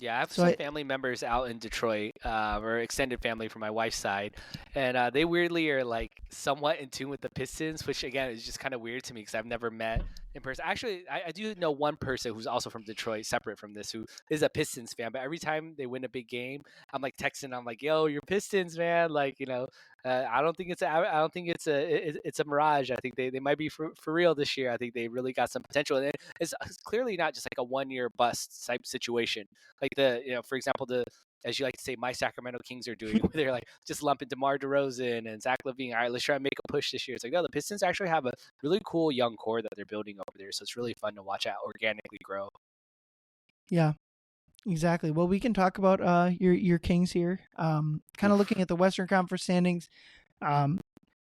Yeah, I have some family members out in Detroit, or extended family from my wife's side, and they weirdly are like somewhat in tune with the Pistons, which again is just kind of weird to me because I've never met in person. Actually, I do know one person who's also from Detroit, separate from this, who is a Pistons fan. But every time they win a big game, I'm like texting, I'm like, "Yo, you're Pistons, man!" I don't think it's a mirage. I think they might be for real this year. I think they really got some potential, and it's clearly not just like a 1-year bust type situation. Like for example, as you like to say, my Sacramento Kings are doing, where they're like just lumping DeMar DeRozan and Zach LaVine. All right, let's try and make a push this year. It's like, no, the Pistons actually have a really cool young core that they're building over there. So it's really fun to watch it organically grow. Yeah, exactly. Well, we can talk about your Kings here. Kind of looking at the Western Conference standings.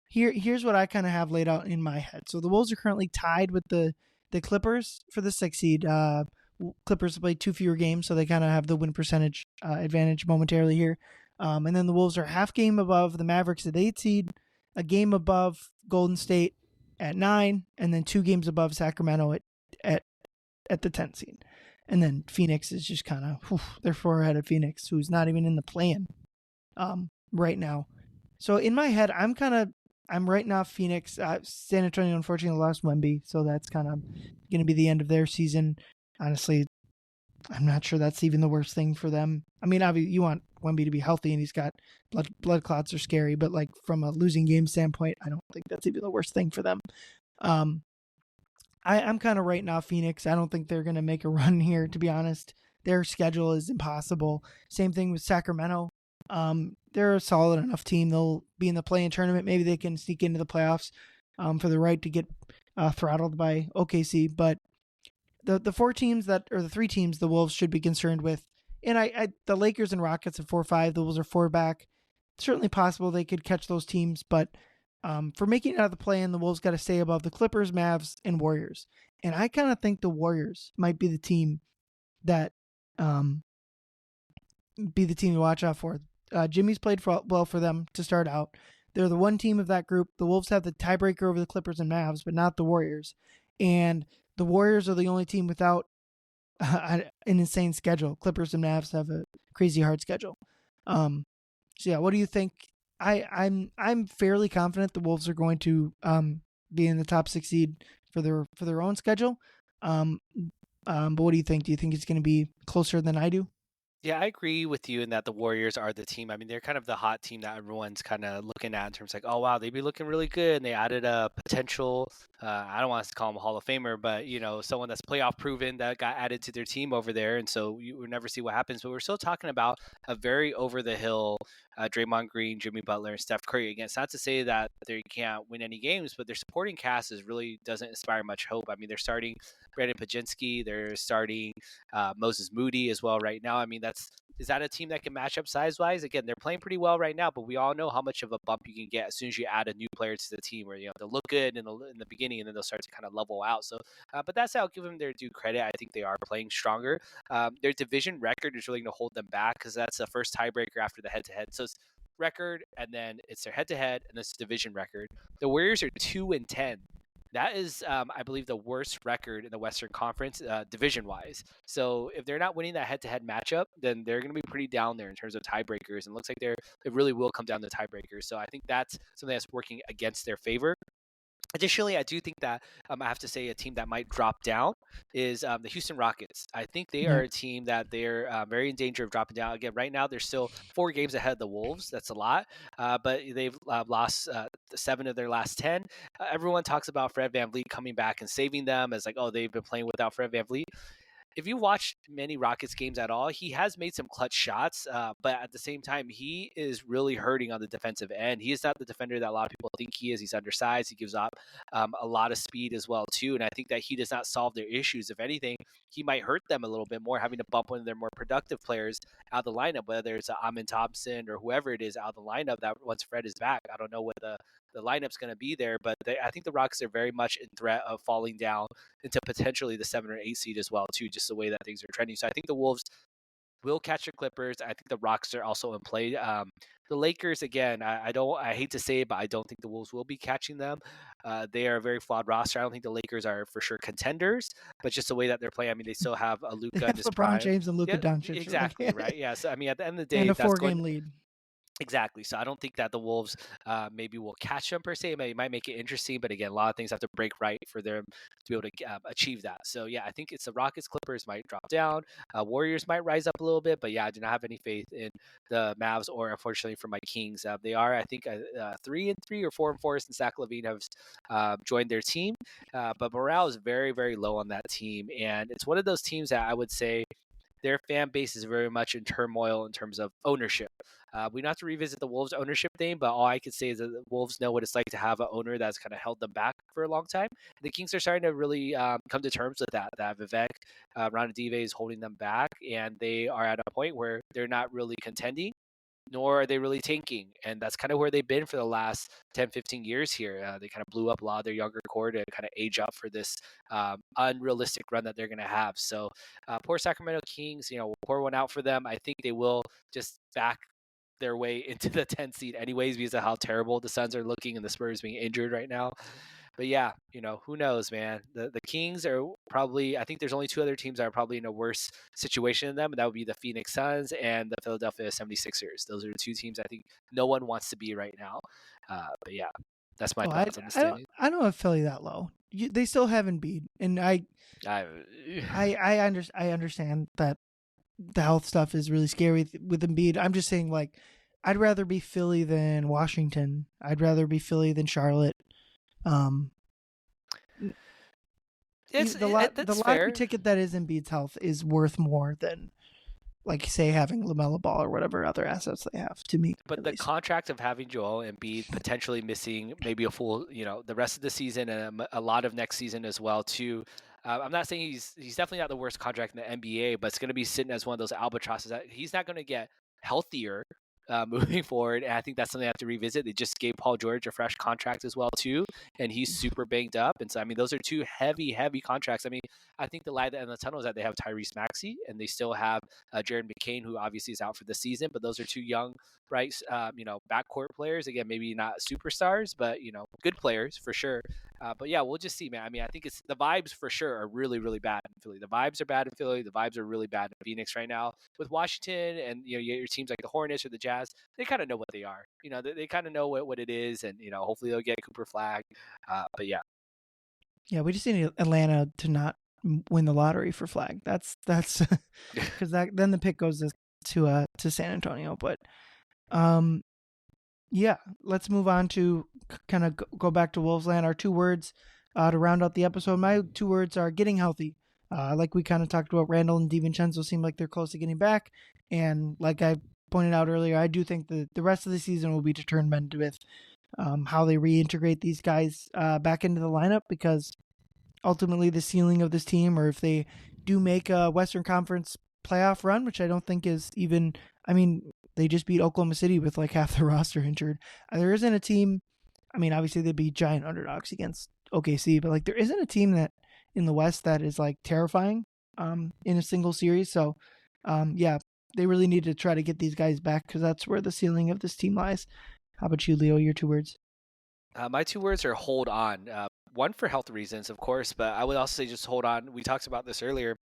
Here's what I kind of have laid out in my head. So the Wolves are currently tied with the Clippers for the 6th seed. Clippers play 2 fewer games, so they kind of have the win percentage advantage momentarily here. And then the Wolves are half game above the Mavericks at 8 seed, a game above Golden State at 9, and then 2 games above Sacramento at the 10 seed. And then Phoenix is just kind of, they're 4 ahead of Phoenix, who's not even in the play-in right now. So in my head, I'm I'm writing off Phoenix. San Antonio unfortunately lost Wemby, so that's kind of going to be the end of their season. Honestly, I'm not sure that's even the worst thing for them. I mean, obviously, you want Wemby to be healthy, and he's got blood clots are scary, but like from a losing game standpoint, I don't think that's even the worst thing for them. I'm kind of writing off Phoenix. I don't think they're going to make a run here, to be honest. Their schedule is impossible. Same thing with Sacramento. They're a solid enough team. They'll be in the play-in tournament. Maybe they can sneak into the playoffs for the right to get throttled by OKC. But the four teams the three teams the Wolves should be concerned with, and the Lakers and Rockets are 4-5. The Wolves are 4 back. It's certainly possible they could catch those teams, but for making it out of the play-in, the Wolves got to stay above the Clippers, Mavs, and Warriors. And I kind of think the Warriors might be the team that be the team to watch out for. Jimmy's played well for them to start out. They're the one team of that group. The Wolves have the tiebreaker over the Clippers and Mavs, but not the Warriors. And the Warriors are the only team without an insane schedule. Clippers and Mavs have a crazy hard schedule. So yeah, what do you think? I'm fairly confident the Wolves are going to be in the top 6 seed for their own schedule. But what do you think? Do you think it's going to be closer than I do? Yeah, I agree with you in that the Warriors are the team. I mean, they're kind of the hot team that everyone's kind of looking at in terms like, oh wow, they'd be looking really good, and they added a potential. I don't want to call him a Hall of Famer, but someone that's playoff proven that got added to their team over there, and so you will never see what happens. But we're still talking about a very over the hill Draymond Green, Jimmy Butler, and Steph Curry. Again, it's not to say that they can't win any games, but their supporting cast really doesn't inspire much hope. I mean, they're starting Brandon Pajinski, they're starting Moses Moody as well right now. I mean, is that a team that can match up size-wise? Again, they're playing pretty well right now, but we all know how much of a bump you can get as soon as you add a new player to the team where, they'll look good in the beginning and then they'll start to kind of level out. So, but that's how I'll give them their due credit. I think they are playing stronger. Their division record is really going to hold them back because that's the first tiebreaker after the head-to-head. So it's record, and then it's their head-to-head, and this is division record. The Warriors are 2-10. That is, I believe, the worst record in the Western Conference division-wise. So if they're not winning that head-to-head matchup, then they're going to be pretty down there in terms of tiebreakers. And it looks like it really will come down to tiebreakers. So I think that's something that's working against their favor. Additionally, I do think that I have to say a team that might drop down is the Houston Rockets. I think they are a team that they're very in danger of dropping down. Again, right now they're still 4 games ahead of the Wolves. That's a lot, but they've lost 7 of their last 10. Everyone talks about Fred VanVleet coming back and saving them as like, oh, they've been playing without Fred VanVleet. If you watch many Rockets games at all, he has made some clutch shots, but at the same time, he is really hurting on the defensive end. He is not the defender that a lot of people think he is. He's undersized. He gives up a lot of speed as well, too. And I think that he does not solve their issues. If anything, he might hurt them a little bit more, having to bump one of their more productive players out of the lineup, whether it's Amin Thompson or whoever it is out of the lineup that once Fred is back. I don't know what the lineup's going to be there, but I think the Rockets are very much in threat of falling down into potentially the 7 or 8 seed as well, too, just the way that things are trending. So I think the Wolves will catch the Clippers. I think the Rockets are also in play. The Lakers, again, I hate to say it, but I don't think the Wolves will be catching them. They are a very flawed roster. I don't think the Lakers are for sure contenders, but just the way that they're playing, I mean, they still have a Luka in his LeBron prime. James and Luka Doncic. Exactly, right? Yeah, so I mean, at the end of the day, and a that's 4-game lead. Exactly. So I don't think that the Wolves maybe will catch them per se. It might make it interesting, but again, a lot of things have to break right for them to be able to achieve that. So yeah, I think it's the Rockets. Clippers might drop down. Warriors might rise up a little bit, but yeah, I do not have any faith in the Mavs or unfortunately for my Kings. They are, I think, 3-3 or 4-4 since Zach LaVine has joined their team, but morale is very, very low on that team, and it's one of those teams that I would say their fan base is very much in turmoil in terms of ownership. We don't have to revisit the Wolves ownership thing, but all I can say is that the Wolves know what it's like to have an owner that's kind of held them back for a long time. The Kings are starting to really come to terms with that. That Vivek Ranadive is holding them back, and they are at a point where they're not really contending, nor are they really tanking. And that's kind of where they've been for the last 10, 15 years here. They kind of blew up a lot of their younger core to kind of age up for this unrealistic run that they're going to have. So poor Sacramento Kings, we'll pour one out for them. I think they will just back their way into the 10th seed anyways because of how terrible the Suns are looking and the Spurs being injured right now. But yeah, who knows, man. The Kings are probably, I think there's only 2 other teams that are probably in a worse situation than them, and that would be the Phoenix Suns and the Philadelphia 76ers. Those are the 2 teams I think no one wants to be right now. But yeah, That's my Oh, thoughts on the standings. I don't have Philly that low. They still have Embiid, and I understand that the health stuff is really scary with Embiid. I'm just saying, like, I'd rather be Philly than Washington. I'd rather be Philly than Charlotte. That's The lottery fair. ticket that is Embiid's health is worth more than, like, say, having LaMelo Ball or whatever other assets they have, to me. But the contract of having Joel Embiid potentially missing maybe a full, the rest of the season and a lot of next season as well too. I'm not saying he's definitely not the worst contract in the NBA, but it's going to be sitting as one of those albatrosses that he's not going to get healthier moving forward. And I think that's something I have to revisit. They just gave Paul George a fresh contract as well too, and he's super banged up. And so I mean, those are two heavy contracts. I mean, I think the light at the end of the tunnel is that they have Tyrese Maxey and they still have Jared McCain, who obviously is out for the season. But those are two young, bright, backcourt players. Again, maybe not superstars, but good players for sure. But yeah, we'll just see, man. I mean, I think it's the vibes for sure are really, really bad in Philly. The vibes are bad in Philly. The vibes are really bad in Phoenix right now. With Washington and your teams like the Hornets or the Jazz, they kind of know what they are. They kind of know what it is, and hopefully they'll get Cooper Flag. But yeah. Yeah, we just need Atlanta to not win the lottery for Flag. That's because then the pick goes to San Antonio. But yeah, let's move on to kind of go back to Wolves land. Our 2 words to round out the episode. My 2 words are getting healthy. Like we kind of talked about, Randle and DiVincenzo seem like they're close to getting back. And like I pointed out earlier, I do think that the rest of the season will be determined with how they reintegrate these guys back into the lineup, because ultimately the ceiling of this team, or if they do make a Western Conference playoff run, which I don't think is even, I mean, they just beat Oklahoma City with like half the roster injured. There isn't a team, I mean, obviously they'd be giant underdogs against OKC, but like there isn't a team that in the West that is like terrifying in a single series. So yeah, they really need to try to get these guys back, because that's where the ceiling of this team lies. How about you, Leo? Your 2 words? My 2 words are hold on. One, for health reasons, of course, but I would also say just hold on. We talked about this earlier.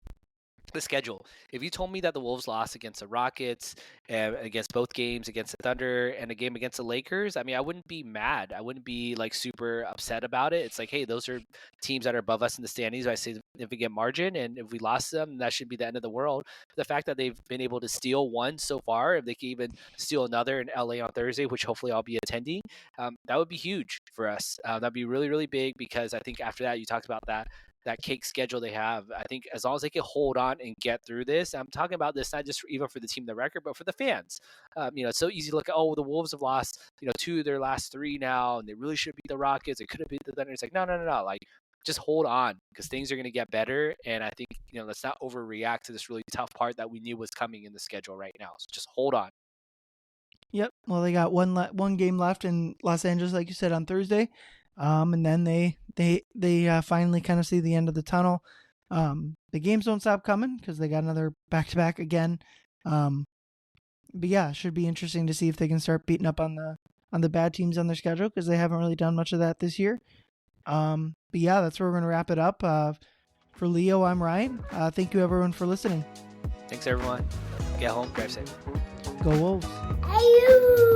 The schedule. If you told me that the Wolves lost against the Rockets, against both games, against the Thunder, and a game against the Lakers, I mean, I wouldn't be mad. I wouldn't be like super upset about it. It's like, hey, those are teams that are above us in the standings by a significant margin, and if we lost them, that should be the end of the world. The fact that they've been able to steal one so far, if they can even steal another in LA on Thursday, which hopefully I'll be attending, that would be huge for us. That'd be really, really big, because I think after that, you talked about that cake schedule they have. I think as long as they can hold on and get through this, I'm talking about this not just even for the team, the record, but for the fans. It's so easy to look at, the Wolves have lost, 2 of their last 3 now, and they really should beat the Rockets. They could have beat the Thunder. It's like, no. Like, just hold on, because things are going to get better. And I think, let's not overreact to this really tough part that we knew was coming in the schedule right now. So just hold on. Yep. Well, they got one game left in Los Angeles, like you said, on Thursday. And then they finally kind of see the end of the tunnel. The games don't stop coming, because they got another back-to-back again. But yeah, it should be interesting to see if they can start beating up on the bad teams on their schedule, because they haven't really done much of that this year. But yeah, that's where we're going to wrap it up. For Leo, I'm Ryan. Thank you, everyone, for listening. Thanks, everyone. Get home, drive safe. Go Wolves. Hey, you.